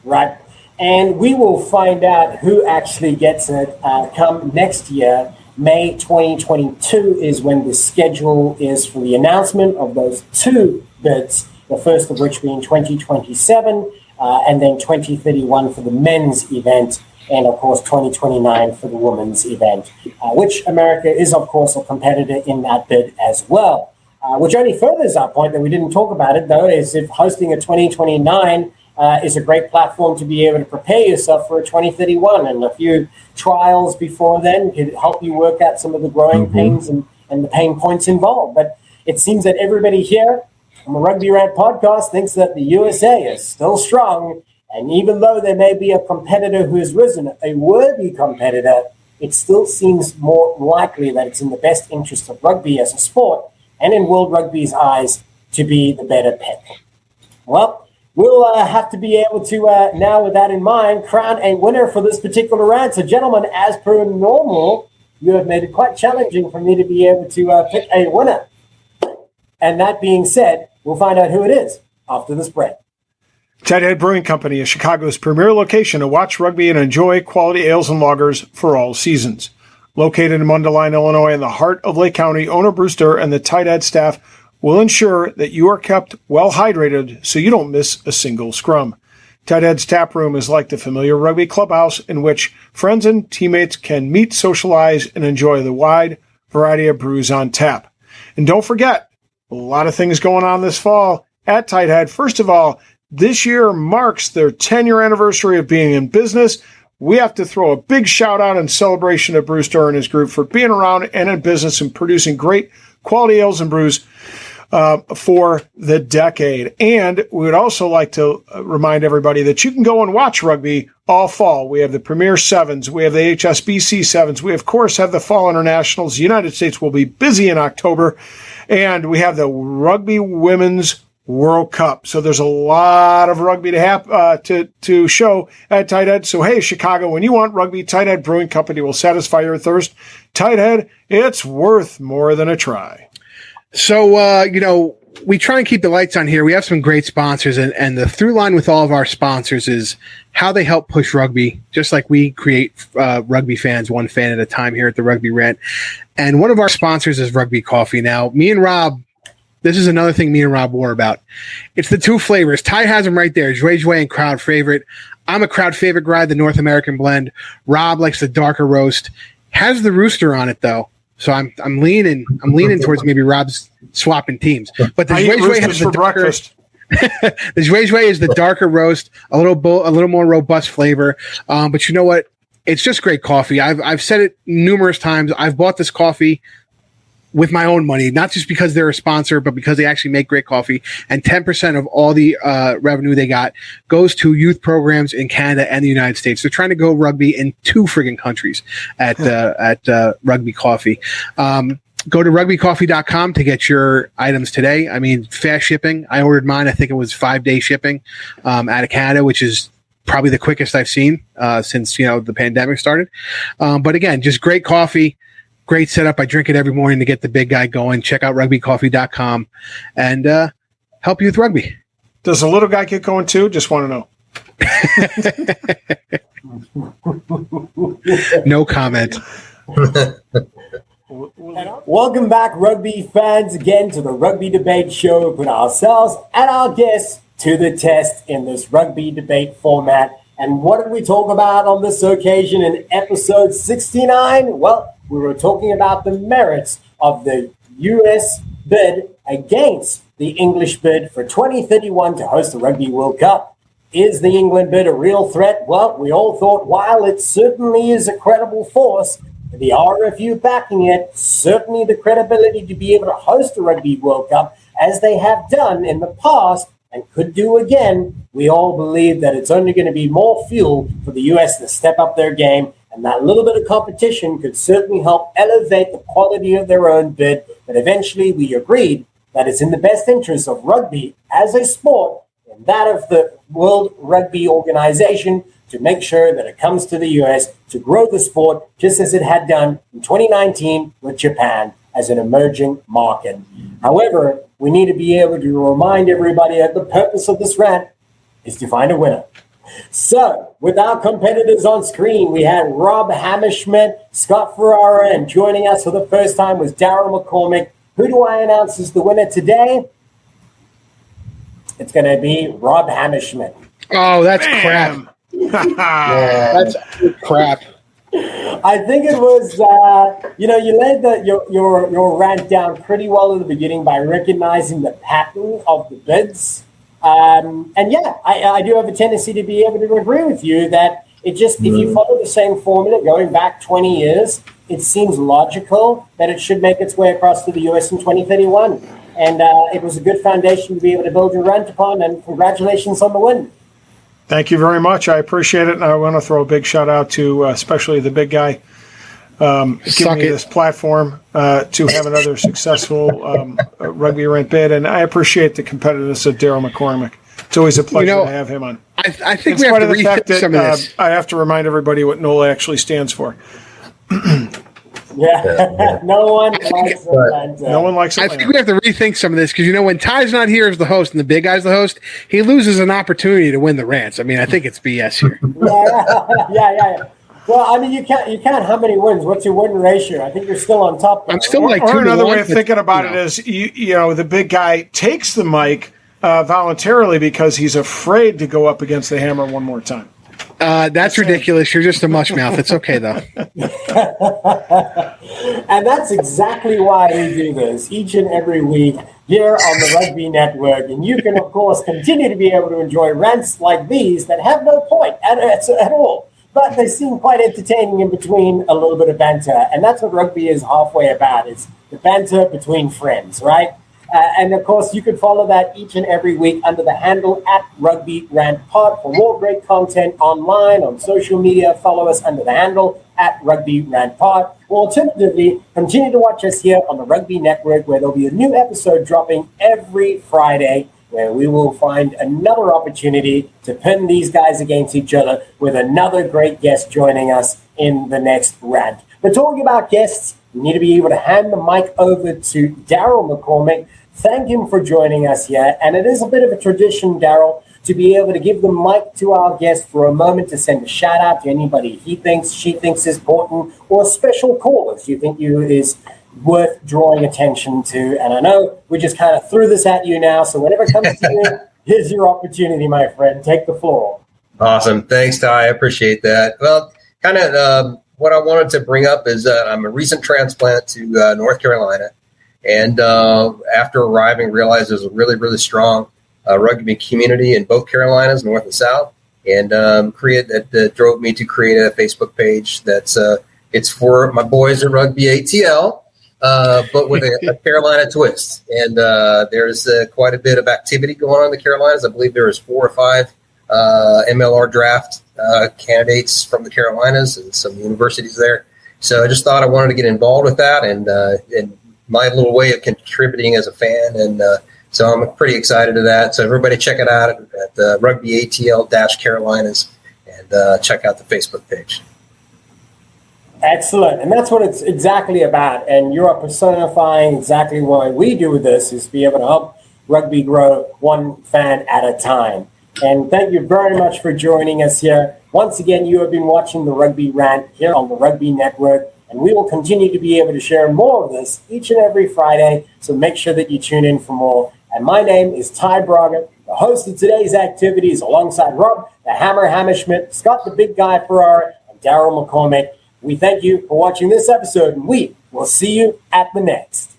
Speaker 1: Right. And we will find out who actually gets it come next year. May 2022 is when the schedule is for the announcement of those two bids. The first of which being 2027, and then 2031 for the men's event, and of course 2029 for the women's event, which America is of course a competitor in that bid as well. Which only furthers our point that we didn't talk about it though, is if hosting a 2029 is a great platform to be able to prepare yourself for a 2031, and a few trials before then could help you work out some of the growing pains and the pain points involved. But it seems that everybody here on the Rugby Rant podcast thinks that the USA is still strong, and even though there may be a competitor who has risen, a worthy competitor, it still seems more likely that it's in the best interest of rugby as a sport and in World Rugby's eyes to be the better pet. Well, we'll have to be able to, now with that in mind, crown a winner for this particular rant. So, gentlemen, as per normal, you have made it quite challenging for me to be able to pick a winner. And that being said, we'll find out who it is after this break.
Speaker 3: Tighthead Brewing Company is Chicago's premier location to watch rugby and enjoy quality ales and lagers for all seasons. Located in Mundelein, Illinois, in the heart of Lake County, owner Brewster and the Tighthead staff will ensure that you are kept well hydrated so you don't miss a single scrum. Tighthead's tap room is like the familiar rugby clubhouse in which friends and teammates can meet, socialize, and enjoy the wide variety of brews on tap. And don't forget, a lot of things going on this fall at Tighthead. First of all, this year marks their 10-year anniversary of being in business. We have to throw a big shout out and celebration to Brewster and his group for being around and in business and producing great quality ales and brews for the decade. And we would also like to remind everybody that you can go and watch rugby all fall. We have the Premier Sevens. We have the HSBC Sevens. We, of course, have the Fall Internationals. The United States will be busy in October. And we have the Rugby Women's World Cup. So there's a lot of rugby to have to show at Tighthead. So, hey, Chicago, when you want rugby, Tighthead Brewing Company will satisfy your thirst. Tighthead, it's worth more than a try.
Speaker 4: So, we try and keep the lights on here. We have some great sponsors, and the through line with all of our sponsors is how they help push rugby, just like we create rugby fans one fan at a time here at the Rugby Rant. And one of our sponsors is Rugby Coffee. Now, me and Rob, this is another thing me and Rob war about. It's the two flavors. Ty has them right there, Jouet and crowd favorite. I'm a crowd favorite guy, the North American blend. Rob likes the darker roast. Has the rooster on it, though. So I'm leaning towards maybe Rob's swapping teams. But the Jouet has the darker breakfast. The Jouet is the darker roast, a little more robust flavor. But you know what? It's just great coffee. I've said it numerous times. I've bought this coffee with my own money, not just because they're a sponsor, but because they actually make great coffee. And 10% of all the revenue they got goes to youth programs in Canada and the United States. They're trying to go rugby in 2 friggin' countries at Rugby Coffee. Go to rugbycoffee.com to get your items today. I mean, fast shipping. I ordered mine. I think it was 5-day shipping out of Canada, which is probably the quickest I've seen since the pandemic started. But again, just great coffee. Great setup. I drink it every morning to get the big guy going. Check out rugbycoffee.com and help youth rugby.
Speaker 3: Does the little guy get going too? Just want to know.
Speaker 4: No comment.
Speaker 1: Welcome back, rugby fans, again to the Rugby Debate Show. We put ourselves and our guests to the test in this rugby debate format. And what did we talk about on this occasion in episode 69? Well, we were talking about the merits of the U.S. bid against the English bid for 2031 to host the Rugby World Cup. Is the England bid a real threat? Well, we all thought while it certainly is a credible force, the RFU backing it, certainly the credibility to be able to host the Rugby World Cup, as they have done in the past and could do again, we all believe that it's only going to be more fuel for the U.S. to step up their game, and that little bit of competition could certainly help elevate the quality of their own bid. But eventually we agreed that it's in the best interest of rugby as a sport and that of the World Rugby Organization to make sure that it comes to the U.S. to grow the sport just as it had done in 2019 with Japan as an emerging market. However, we need to be able to remind everybody that the purpose of this rant is to find a winner. So, with our competitors on screen, we had Rob Hammerschmidt, Scott Ferrara, and joining us for the first time was Darryl McCormick. Who do I announce as the winner today? It's going to be Rob Hammerschmidt.
Speaker 4: Oh, that's crap. That's crap.
Speaker 1: I think it was, you laid your rant down pretty well at the beginning by recognizing the pattern of the bids. I do have a tendency to be able to agree with you that it just, if you follow the same formula going back 20 years, it seems logical that it should make its way across to the U.S. in 2031. And it was a good foundation to be able to build your rant upon, and congratulations on the win.
Speaker 3: Thank you very much. I appreciate it. And I want to throw a big shout out to especially the big guy giving me this platform to have another successful Rugby Rant bid. And I appreciate the competitiveness of Darryl McCormick. It's always a pleasure to have him on.
Speaker 4: I think we have to rethink some of this.
Speaker 3: I have to remind everybody what NOLA actually stands for.
Speaker 1: Yeah, no one likes Atlanta.
Speaker 3: No one likes
Speaker 4: Atlanta. I think we have to rethink some of this because, when Ty's not here as the host and the big guy's the host, he loses an opportunity to win the rants. I mean, I think it's BS here.
Speaker 1: Yeah. Well, you can't. How many wins? What's your win ratio? I think you're still on top.
Speaker 3: I'm still like 2-1. Or another way of thinking about it is, the big guy takes the mic voluntarily because he's afraid to go up against the hammer one more time.
Speaker 4: That's ridiculous. You're just a mush mouth. It's okay, though.
Speaker 1: And that's exactly why we do this each and every week here on the Rugby Network. And you can, of course, continue to be able to enjoy rants like these that have no point at all. But they seem quite entertaining in between a little bit of banter. And that's what rugby is halfway about. It's the banter between friends, right? And, of course, you can follow that each and every week under the handle at Rugby Rant Pod. For more great content online, on social media, follow us under the handle at Rugby Rant Pod. Or alternatively, continue to watch us here on the Rugby Network, where there'll be a new episode dropping every Friday, where we will find another opportunity to pin these guys against each other with another great guest joining us in the next rant. But talking about guests, we need to be able to hand the mic over to Darryl McCormick. Thank him for joining us here. And it is a bit of a tradition, Darryl, to be able to give the mic to our guest for a moment to send a shout out to anybody she thinks is important, or a special cause you think is worth drawing attention to. And I know we just kind of threw this at you now, so whenever it comes to you, here's your opportunity, my friend. Take the floor.
Speaker 2: Awesome. Thanks, Ty. I appreciate that. Well, kind of what I wanted to bring up is I'm a recent transplant to North Carolina. And after arriving, realized there's a really, really strong rugby community in both Carolinas, North and South. And that drove me to create a Facebook page that's it's for my boys in Rugby ATL, but with a Carolina twist. And there's quite a bit of activity going on in the Carolinas. I believe there is 4 or 5 MLR draft candidates from the Carolinas and some universities there. So I just thought I wanted to get involved with that and my little way of contributing as a fan. And so I'm pretty excited to that. So everybody check it out at Rugby ATL-Carolinas and check out the Facebook page.
Speaker 1: Excellent. And that's what it's exactly about. And you're personifying exactly why we do this, is to be able to help rugby grow one fan at a time. And thank you very much for joining us here. Once again, you have been watching the Rugby Rant here on the Rugby Network, and we will continue to be able to share more of this each and every Friday, so make sure that you tune in for more. And my name is Ty Braga, the host of today's activities, alongside Rob, the Hammer Hammerschmidt, Scott, the Big Guy Ferrara, and Darryl McCormick. We thank you for watching this episode, and we will see you at the next.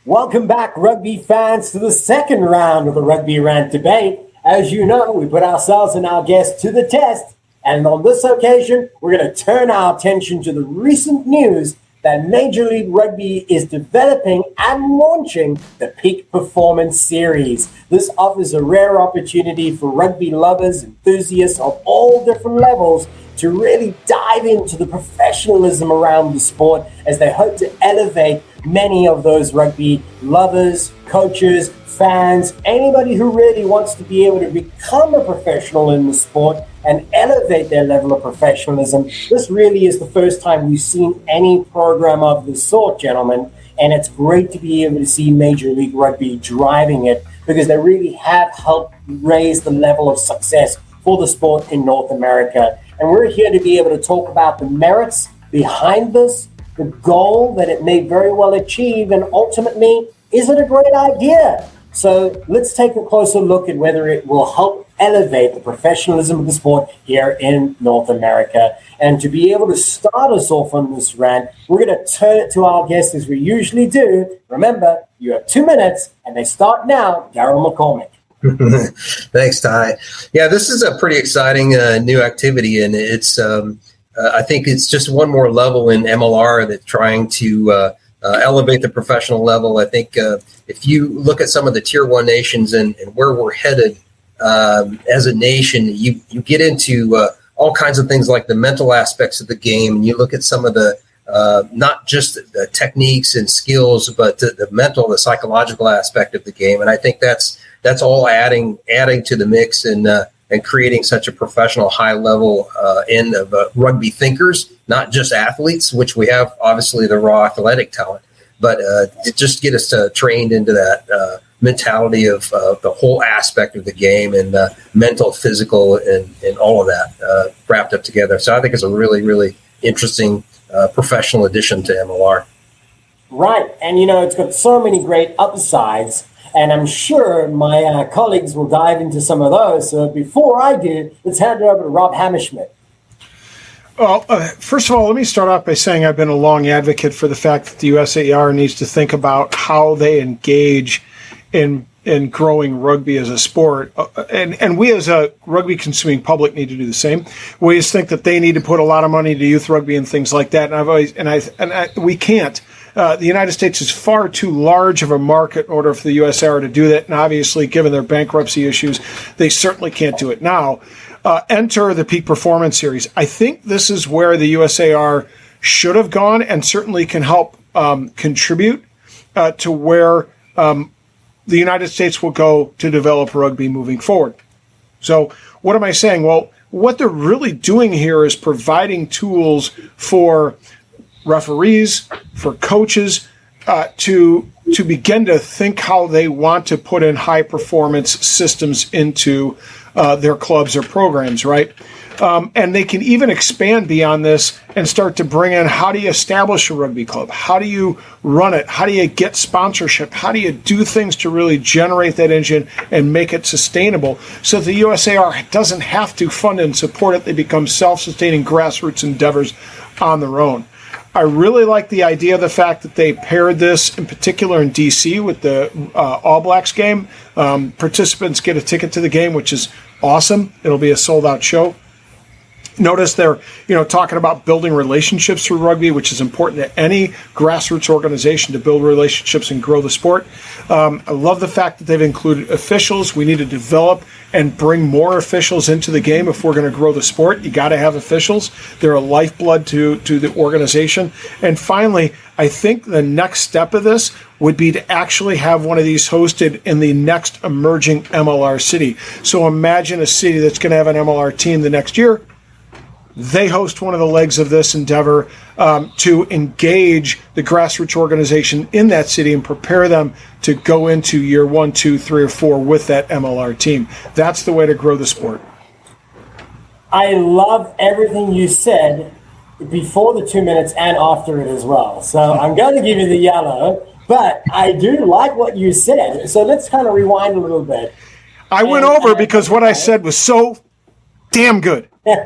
Speaker 1: Welcome back, rugby fans, to the second round of the Rugby Rant debate. As you know, we put ourselves and our guests to the test, and on this occasion, we're going to turn our attention to the recent news that Major League Rugby is developing and launching the Peak Performance Series. This offers a rare opportunity for rugby lovers, enthusiasts of all different levels to really dive into the professionalism around the sport, as they hope to elevate many of those rugby lovers, coaches, fans, anybody who really wants to be able to become a professional in the sport and elevate their level of professionalism. This really is the first time we've seen any program of this sort, gentlemen, and it's great to be able to see Major League Rugby driving it, because they really have helped raise the level of success for the sport in North America. And we're here to be able to talk about the merits behind this, the goal that it may very well achieve, and ultimately, is it a great idea? So let's take a closer look at whether it will help elevate the professionalism of the sport here in North America. And to be able to start us off on this rant, we're going to turn it to our guests as we usually do. Remember, you have 2 minutes, and they start now. Darryl McCormick.
Speaker 2: Thanks, Ty. Yeah, this is a pretty exciting new activity, and it's I think it's just one more level in MLR that's trying to elevate the professional level. I think if you look at some of the Tier 1 nations and where we're headed as a nation, you get into all kinds of things like the mental aspects of the game, and you look at some of the not just the techniques and skills, but the mental, the psychological aspect of the game. And I think that's all adding to the mix and creating such a professional high level end of rugby thinkers, not just athletes, which we have obviously the raw athletic talent, but just get us trained into that mentality of the whole aspect of the game, and mental, physical, and all of that wrapped up together. So I think it's a really, really interesting professional addition to MLR.
Speaker 1: Right. And, it's got so many great upsides, and I'm sure my colleagues will dive into some of those. So before I do, let's hand it over to Rob Hammerschmidt.
Speaker 3: Well, first of all, let me start off by saying I've been a long advocate for the fact that the USAR needs to think about how they engage in growing rugby as a sport, and we as a rugby consuming public need to do the same. We always think that they need to put a lot of money into youth rugby and things like that, and we can't. The United States is far too large of a market in order for the USAR to do that, and obviously, given their bankruptcy issues, they certainly can't do it now. Enter the Peak Performance Series. I think this is where the USAR should have gone, and certainly can help contribute to where the United States will go to develop rugby moving forward. So what am I saying? Well, what they're really doing here is providing tools for referees, for coaches, to begin to think how they want to put in high performance systems into their clubs or programs, right? And they can even expand beyond this and start to bring in, how do you establish a rugby club? How do you run it? How do you get sponsorship? How do you do things to really generate that engine and make it sustainable, so the USAR doesn't have to fund and support it? They become self-sustaining grassroots endeavors on their own. I really like the idea of the fact that they paired this, in particular in D.C., with the All Blacks game. Participants get a ticket to the game, which is awesome. It'll be a sold-out show. Notice they're, talking about building relationships through rugby, which is important to any grassroots organization, to build relationships and grow the sport. I love the fact that they've included officials. We need to develop and bring more officials into the game if we're going to grow the sport. You got to have officials. They're a lifeblood to the organization. And finally, I think the next step of this would be to actually have one of these hosted in the next emerging MLR city. So imagine a city that's going to have an MLR team the next year. they host one of the legs of this endeavor to engage the grassroots organization in that city and prepare them to go into year 1, 2, 3, or 4 with that MLR team. That's the way to grow the sport.
Speaker 1: I love everything you said before the 2 minutes and after it as well. So I'm going to give you the yellow, but I do like what you said. So let's kind of rewind a little bit.
Speaker 3: I went over because what I said was so damn good.
Speaker 1: Let's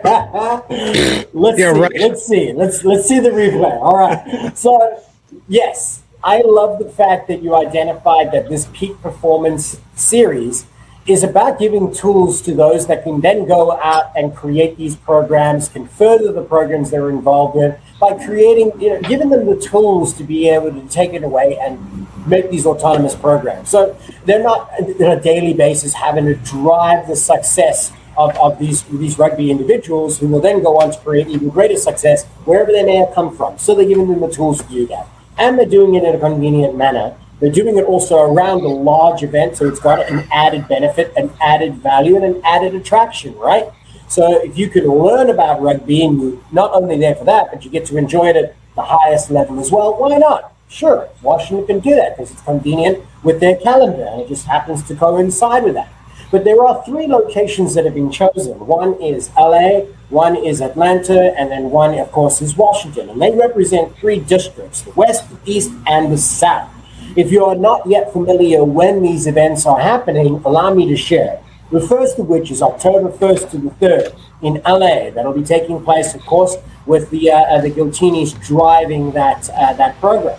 Speaker 1: see the replay. All right. So, yes, I love the fact that you identified that this peak performance series is about giving tools to those that can then go out and create these programs, can further the programs they're involved in by creating, giving them the tools to be able to take it away and make these autonomous programs. So they're not on a daily basis having to drive the success of these rugby individuals who will then go on to create even greater success wherever they may have come from. So they're giving them the tools to do that. And they're doing it in a convenient manner. They're doing it also around a large event, so it's got an added benefit, an added value, and an added attraction, right? So if you can learn about rugby and you're not only there for that, but you get to enjoy it at the highest level as well, why not? Sure, Washington can do that because it's convenient with their calendar and it just happens to coincide with that. But there are 3 locations that have been chosen. One is LA, one is Atlanta, and then one, of course, is Washington. And they represent 3 districts, the West, the East, and the South. If you are not yet familiar when these events are happening, allow me to share. The first of which is October 1st to the 3rd in LA. That'll be taking place, of course, with the Giltinis driving that program.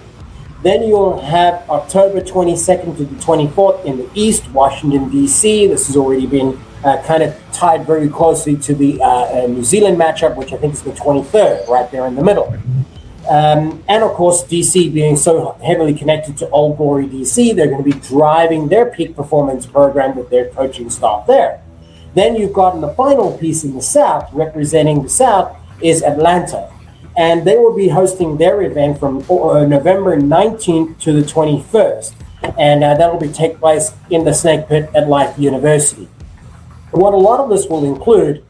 Speaker 1: Then you'll have October 22nd to the 24th in the East, Washington, D.C. This has already been kind of tied very closely to the New Zealand matchup, which I think is the 23rd, right there in the middle. And, of course, D.C. being so heavily connected to Old Glory, D.C., they're going to be driving their peak performance program with their coaching staff there. Then you've got in the final piece in the South, representing the South, is Atlanta. And they will be hosting their event from November 19th to the 21st. And that will take place in the Snake Pit at Life University. What a lot of this will include,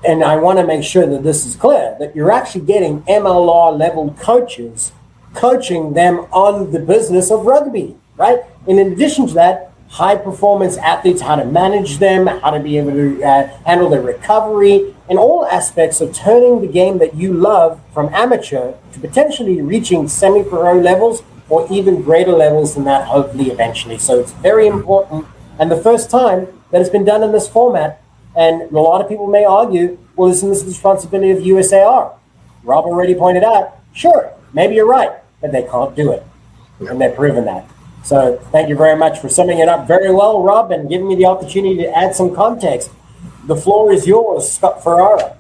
Speaker 1: and I want to make sure that this is clear, that you're actually getting MLR level coaches coaching them on the business of rugby, right? And in addition to that, high performance athletes, how to manage them, how to be able to handle their recovery, and all aspects of turning the game that you love from amateur to potentially reaching semi-pro levels or even greater levels than that, hopefully eventually. So it's very important. And the first time that it's been done in this format, and a lot of people may argue, well, this is the responsibility of USAR. Rob already pointed out, sure, maybe you're right, but they can't do it. And they've proven that. So thank you very much for summing it up very well, Rob, and giving me the opportunity to add some context. The floor is yours, Scott Ferrara.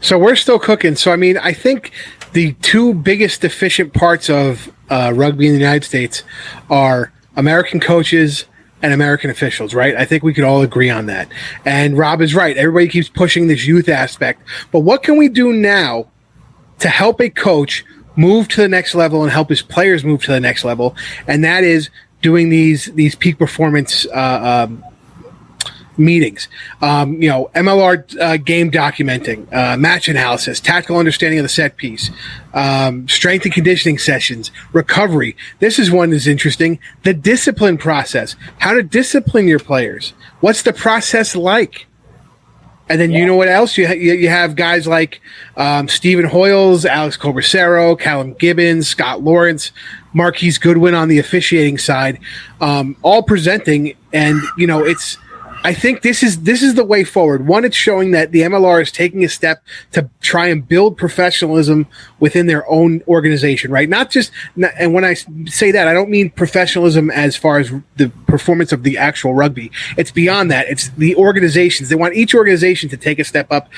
Speaker 4: So we're still cooking. So, I mean, I think the 2 biggest deficient parts of rugby in the United States are American coaches and American officials, right? I think we could all agree on that. And Rob is right. Everybody keeps pushing this youth aspect. But what can we do now to help a coach move to the next level and help his players move to the next level? And that is doing these peak performance meetings, MLR game documenting, match analysis, tactical understanding of the set piece, strength and conditioning sessions, recovery. This is one that's interesting. The discipline process, how to discipline your players. What's the process like? And then you know what else? You have guys like Stephen Hoyles, Alex Cobracero, Callum Gibbons, Scott Lawrence, Marquise Goodwin on the officiating side, all presenting. And, I think this is the way forward. One, it's showing that the MLR is taking a step to try and build professionalism within their own organization, right? And when I say that, I don't mean professionalism as far as the performance of the actual rugby. It's beyond that. It's the organizations. They want each organization to take a step up,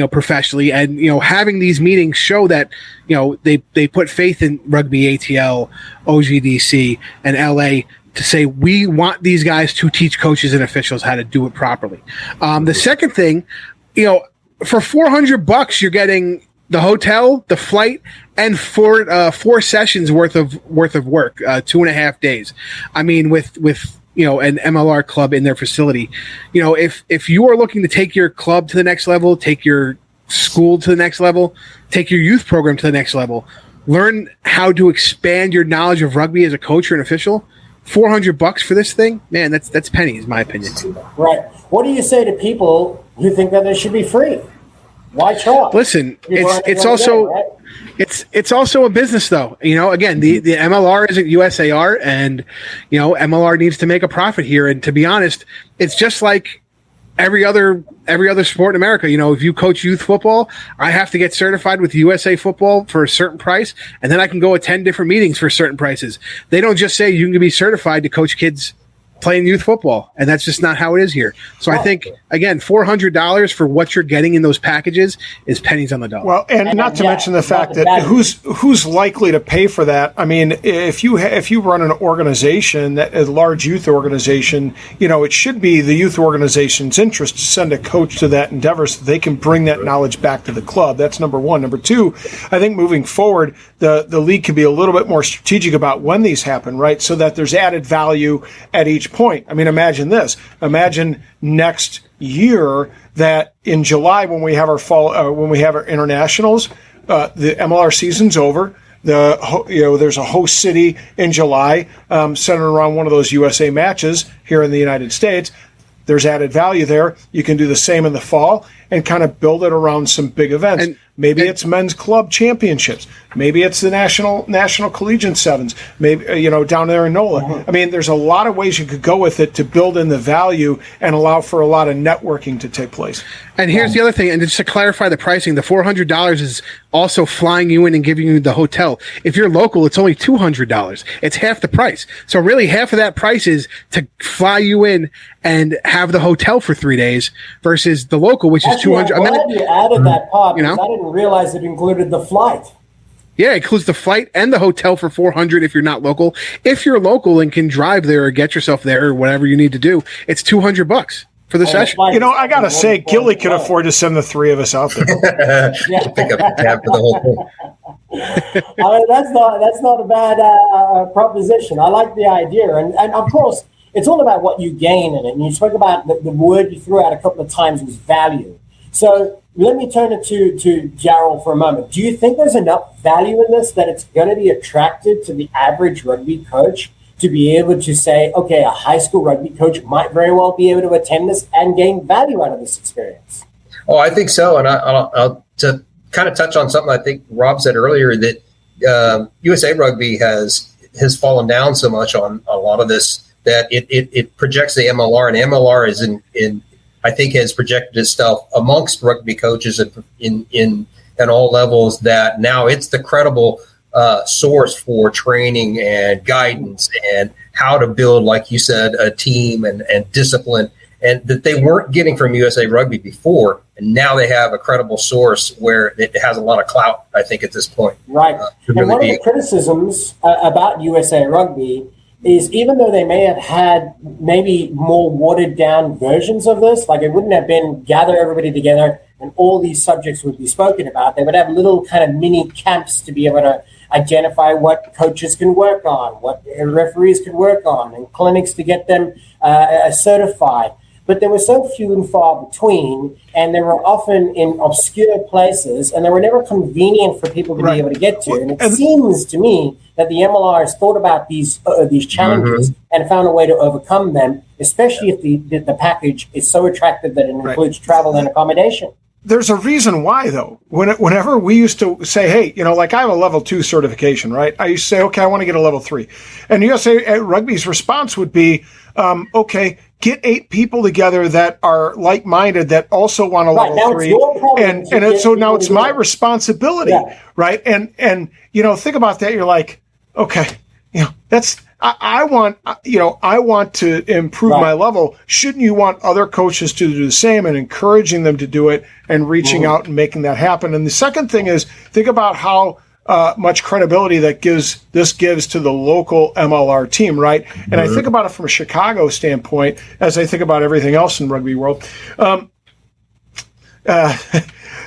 Speaker 4: professionally, and having these meetings show that they put faith in Rugby ATL, OGDC, and LA to say, we want these guys to teach coaches and officials how to do it properly. The second thing, for $400, you're getting the hotel, the flight, and 4 sessions worth of work, 2.5 days. I mean, with an MLR club in their facility, if you are looking to take your club to the next level, take your school to the next level, take your youth program to the next level, learn how to expand your knowledge of rugby as a coach or an official. $400 for this thing, man, that's pennies, in my opinion.
Speaker 1: Right. What do you say to people who think that it should be free? Why charge?
Speaker 4: Listen, it's also a business, though. Again, the MLR isn't USAR, and MLR needs to make a profit here. And to be honest, it's just like every other sport in America. If you coach youth football, I have to get certified with USA Football for a certain price, and then I can go attend different meetings for certain prices. They don't just say you can be certified to coach kids playing youth football, and that's just not how it is here. So I think, again, $400 for what you're getting in those packages is pennies on the dollar.
Speaker 3: Well, and not to mention the fact that who's likely to pay for that. I mean, if you run an organization, a large youth organization, it should be the youth organization's interest to send a coach to that endeavor so they can bring that knowledge back to the club. That's number one. Number two, I think moving forward, the league can be a little bit more strategic about when these happen, right? So that there's added value at each point. I mean, imagine this. Imagine next year that in July, when we have our when we have our internationals, the MLR season's over. There's a host city in July, centered around one of those USA matches here in the United States. There's added value there. You can do the same in the fall and kind of build it around some big events. Maybe it's men's club championships. Maybe it's the national collegiate sevens. Maybe down there in NOLA. Mm-hmm. I mean, there's a lot of ways you could go with it to build in the value and allow for a lot of networking to take place.
Speaker 4: And here's the other thing, and just to clarify the pricing, the $400 is also flying you in and giving you the hotel. If you're local, it's only $200. It's half the price. So really, half of that price is to fly you in and have the hotel for 3 days versus the local, which is $200.
Speaker 1: I'm glad you added that part because I didn't realize it included the flight.
Speaker 4: Yeah, it includes the flight and the hotel for $400 if you're not local. If you're local and can drive there or get yourself there or whatever you need to do, it's $200 for the session.
Speaker 3: I got to say, Gilly can afford to send the three of us out there.
Speaker 2: Pick up the tab for the whole thing.
Speaker 1: That's not a bad proposition. I like the idea. And of course, it's all about what you gain in it. And you spoke about the word you threw out a couple of times was value. So let me turn it to Darryl for a moment. Do you think there's enough value in this that it's going to be attractive to the average rugby coach to be able to say, okay, a high school rugby coach might very well be able to attend this and gain value out of this experience?
Speaker 2: Oh, I think so. And I'll to kind of touch on something I think Rob said earlier, that USA Rugby has fallen down so much on a lot of this that it projects the MLR, and MLR is in I think has projected itself amongst rugby coaches in all levels that now it's the credible source for training and guidance and how to build, like you said, a team and discipline, and that they weren't getting from USA Rugby before. And now they have a credible source where it has a lot of clout, I think, at this point.
Speaker 1: Right. And one of the criticisms about USA Rugby is even though they may have had maybe more watered down versions of this, like it wouldn't have been gather everybody together and all these subjects would be spoken about. They would have little kind of mini camps to be able to identify what coaches can work on, what referees can work on, and clinics to get them certified. But they were so few and far between, and they were often in obscure places, and they were never convenient for people to be able to get to. And it seems to me that the MLR has thought about these challenges and found a way to overcome them, especially if the package is so attractive that it includes travel and accommodation.
Speaker 3: There's a reason why, though. Whenever we used to say, hey, like I have a level 2 certification, right? I used to say, okay, I want to get a level 3. And USA Rugby's response would be, okay, get 8 people together that are like-minded that also want a level 3. And so now it's my responsibility, right? And think about that. You're like, okay, that's I want to improve my level. Shouldn't you want other coaches to do the same and encouraging them to do it and reaching out and making that happen? And the second thing is think about how much credibility that gives to the local MLR team, right? And I think about it from a Chicago standpoint as I think about everything else in rugby world.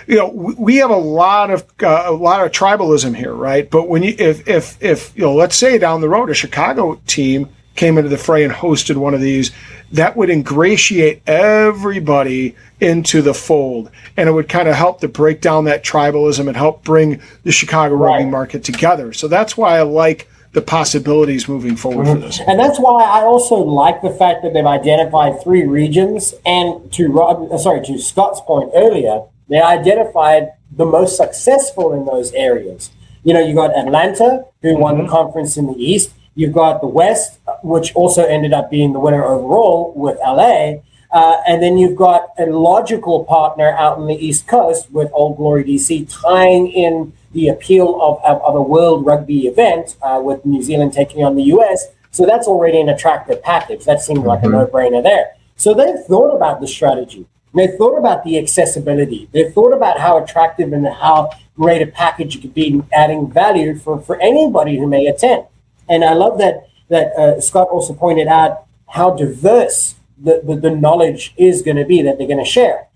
Speaker 3: We have a lot of tribalism here, right? But when if let's say down the road a Chicago team came into the fray and hosted one of these, that would ingratiate everybody into the fold, and it would kind of help to break down that tribalism and help bring the Chicago rugby market together. So that's why I like the possibilities moving forward for this.
Speaker 1: And that's why I also like the fact that they've identified 3 regions, and to Scott's point earlier, they identified the most successful in those areas. You know, you got Atlanta, who won the conference in the East. You've got the West, which also ended up being the winner overall with LA. And then you've got a logical partner out on the East Coast with Old Glory DC, tying in the appeal of a world rugby event with New Zealand taking on the US. So that's already an attractive package. That seemed like a no-brainer there. So they've thought about the strategy. They've thought about the accessibility. They've thought about how attractive and how great a package could be, adding value for anybody who may attend. And I love that Scott also pointed out how diverse the knowledge is going to be that they're going to share,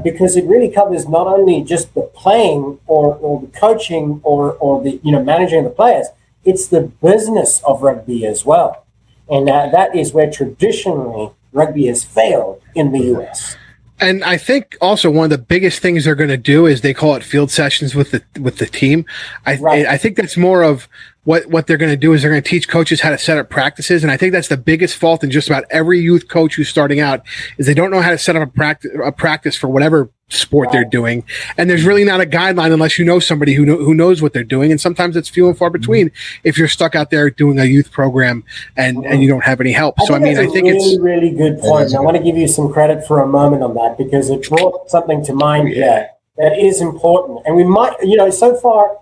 Speaker 1: because it really covers not only just the playing or the coaching or the managing the players. It's the business of rugby as well, and that is where traditionally rugby has failed in the US.
Speaker 4: And I think also one of the biggest things they're going to do is they call it field sessions with the team. I think that's more of what they're going to do is they're going to teach coaches how to set up practices. And I think that's the biggest fault in just about every youth coach who's starting out is they don't know how to set up a practice for whatever sport they're doing. And there's really not a guideline unless you know somebody who knows what they're doing. And sometimes it's few and far between if you're stuck out there doing a youth program and you don't have any help. So, I think
Speaker 1: it's a really good point. I want to give you some credit for a moment on that, because it brought something to mind here that is important. And we might, so far,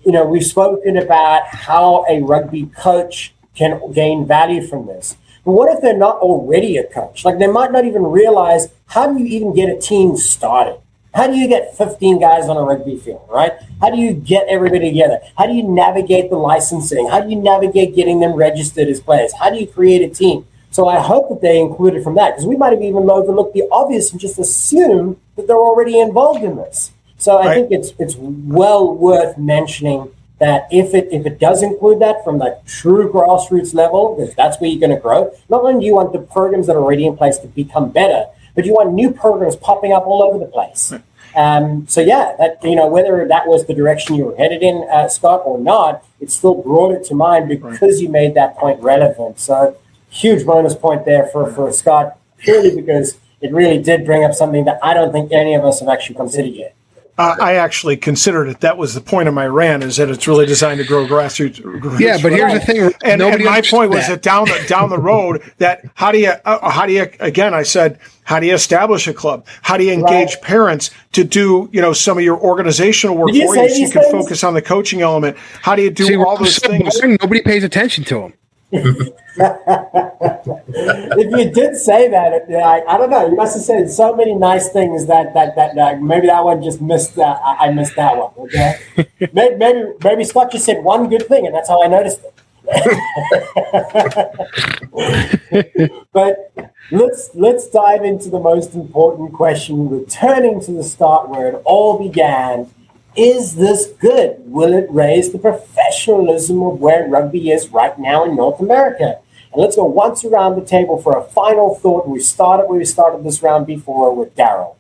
Speaker 1: we've spoken about how a rugby coach can gain value from this. But what if they're not already a coach? Like, they might not even realize, how do you even get a team started? How do you get 15 guys on a rugby field, right? How do you get everybody together? How do you navigate the licensing? How do you navigate getting them registered as players? How do you create a team? So I hope that they included from that, because we might have even overlooked the obvious and just assumed that they're already involved in this. So I think it's well worth mentioning that if it does include that from that true grassroots level, because that's where you're going to grow, not only do you want the programs that are already in place to become better, but you want new programs popping up all over the place. Whether that was the direction you were headed in, Scott, or not, it still brought it to mind because you made that point relevant. So huge bonus point there for Scott, purely because it really did bring up something that I don't think any of us have actually considered yet.
Speaker 3: I actually considered it. That was the point of my rant, is that it's really designed to grow grassroots.
Speaker 4: Yeah, but here's the thing.
Speaker 3: And my point was that down the road, that how do you again, I said, how do you establish a club? How do you engage parents to do, some of your organizational work for you so you can focus on the coaching element? How do you do all those things?
Speaker 4: Nobody pays attention to them.
Speaker 1: If you did say that, I don't know. You must have said so many nice things that maybe that one just missed. I missed that one. Okay, maybe Scott just said one good thing, and that's how I noticed it. But let's dive into the most important question. Returning to the start where it all began. Is this good? Will it raise the professionalism of where rugby is right now in North America? And let's go once around the table for a final thought. We started where we started this round before with Darryl.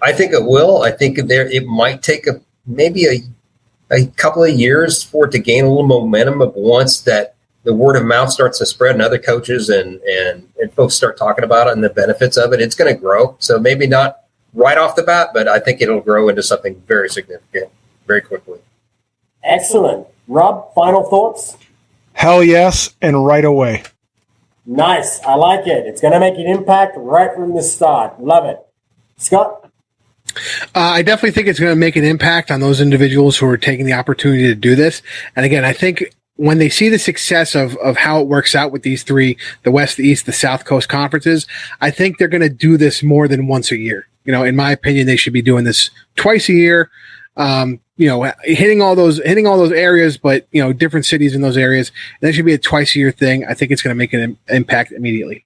Speaker 2: I think it will. I think it might take maybe a couple of years for it to gain a little momentum. But once that the word of mouth starts to spread and other coaches and folks start talking about it and the benefits of it, it's going to grow. So maybe not right off the bat, but I think it'll grow into something very significant very quickly.
Speaker 1: Excellent. Rob, final thoughts?
Speaker 3: Hell yes, and right away.
Speaker 1: Nice. I like it. It's going to make an impact right from the start. Love it. Scott?
Speaker 4: I definitely think it's going to make an impact on those individuals who are taking the opportunity to do this. And again, I think when they see the success of how it works out with these three, the West, the East, the South Coast conferences, I think they're going to do this more than once a year. In my opinion, they should be doing this twice a year. Hitting all those areas, but different cities in those areas. And that should be a twice a year thing. I think it's going to make an impact immediately.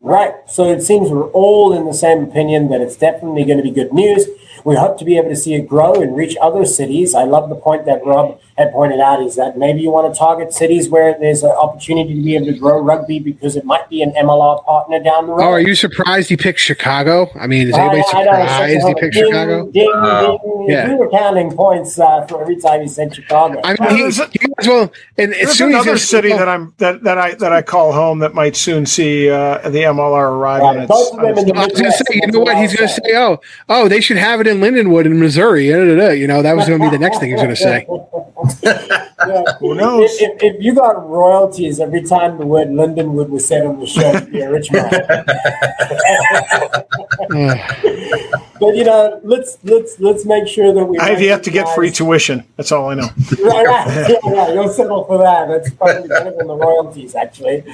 Speaker 1: Right. So it seems we're all in the same opinion that it's definitely going to be good news. We hope to be able to see it grow and reach other cities. I love the point that Rob had pointed out is that maybe you want to target cities where there's an opportunity to be able to grow rugby because it might be an MLR partner down the road.
Speaker 4: Oh, are you surprised he picked Chicago? I mean, is anybody surprised he picked Chicago?
Speaker 1: Ding. Yeah. We were counting points for every time he said Chicago.
Speaker 4: I mean,
Speaker 3: there's another city that I call home that might soon see the MLR arrive.
Speaker 1: Right. I was going
Speaker 4: to say, you know what? He's going to say, oh, they should have it in Lindenwood in Missouri. You know, that was going to be the next thing he's going to say.
Speaker 1: Yeah. Who knows? If you got royalties every time the word Lindenwood was said on the show, you'd be a rich man. But let's make sure that we.
Speaker 3: I've yet to get free tuition. That's all I know.
Speaker 1: Right. Yeah, you'll settle for that. That's probably better than the royalties, actually.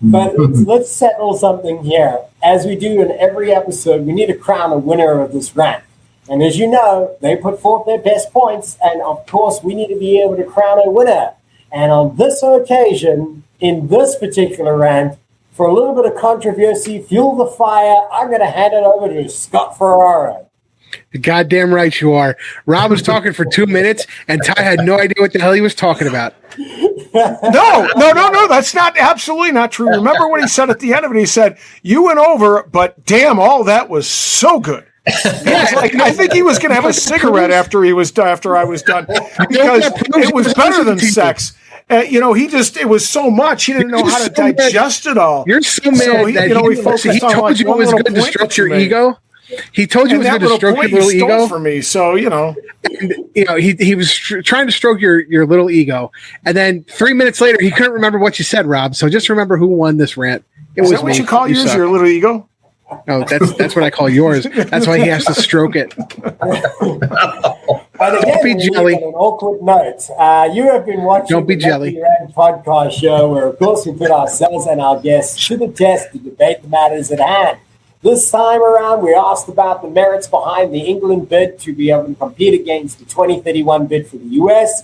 Speaker 1: But let's settle something here. As we do in every episode, we need to crown a winner of this rant. And as you know, they put forth their best points, and of course, we need to be able to crown a winner. And on this occasion, in this particular rant, for a little bit of controversy, fuel the fire, I'm going to hand it over to Scott Ferrara.
Speaker 4: Goddamn right you are. Rob was talking for 2 minutes, and Ty had no idea what the hell he was talking about.
Speaker 3: No. That's absolutely not true. Remember what he said at the end of it? He said, "You went over, but damn, all that was so good." I think he was going to have a cigarette after I was done because it was better than sex. It was so much he didn't know how to digest it all.
Speaker 4: You're so mad that he told you it was going to stroke your ego. He told you it was going to stroke your little ego
Speaker 3: for me. So
Speaker 4: he was trying to stroke your little ego, and then 3 minutes later he couldn't remember what you said, Rob. So just remember who won this rant. It was
Speaker 3: that what
Speaker 4: me.
Speaker 3: You call yours your little ego?
Speaker 4: No, that's what I call yours. That's why he has to stroke it.
Speaker 1: But again, on an awkward note, you have been watching the Rugby Rant podcast show where, of course, we put ourselves and our guests to the test to debate the matters at hand. This time around, we asked about the merits behind the England bid to be able to compete against the 2031 bid for the US.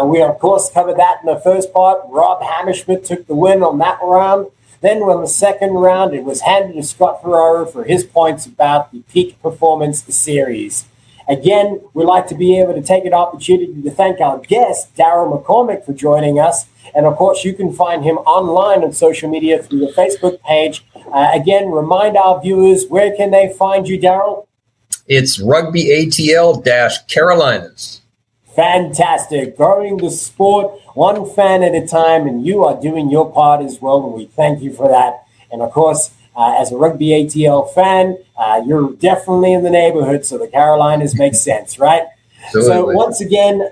Speaker 1: We, of course, covered that in the first part. Rob Hammerschmidt took the win on that round. Then on the second round, it was handed to Scott Ferrara for his points about the peak performance series. Again, we'd like to be able to take an opportunity to thank our guest, Darryl McCormick, for joining us. And, of course, you can find him online on social media through the Facebook page. Again, remind our viewers, where can they find you, Darryl?
Speaker 2: It's Rugby ATL-Carolinas.
Speaker 1: Fantastic. Growing the sport one fan at a time, and you are doing your part as well, and we thank you for that. And, of course, as a Rugby ATL fan, you're definitely in the neighborhood, so the Carolinas make sense, right? Absolutely. So once again,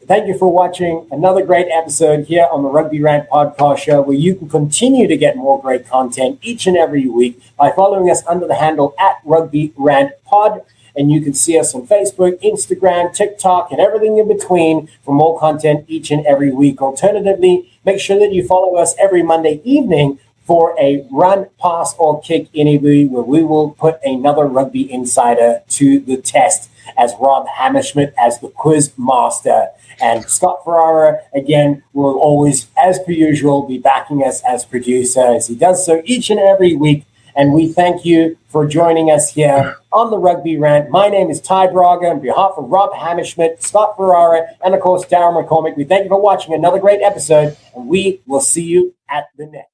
Speaker 1: thank you for watching another great episode here on the Rugby Rant podcast show, where you can continue to get more great content each and every week by following us under the handle at Rugby Rant Pod. And you can see us on Facebook, Instagram, TikTok, and everything in between for more content each and every week. Alternatively, make sure that you follow us every Monday evening for a run, pass, or kick interview where we will put another rugby insider to the test as Rob Hammerschmidt as the quiz master. And Scott Ferrara, again, will always, as per usual, be backing us as producer as he does so each and every week. And we thank you for joining us here on the Rugby Rant. My name is Ty Braga. On behalf of Rob Hammerschmidt, Scott Ferrara, and, of course, Darryl McCormick, we thank you for watching another great episode, and we will see you at the next.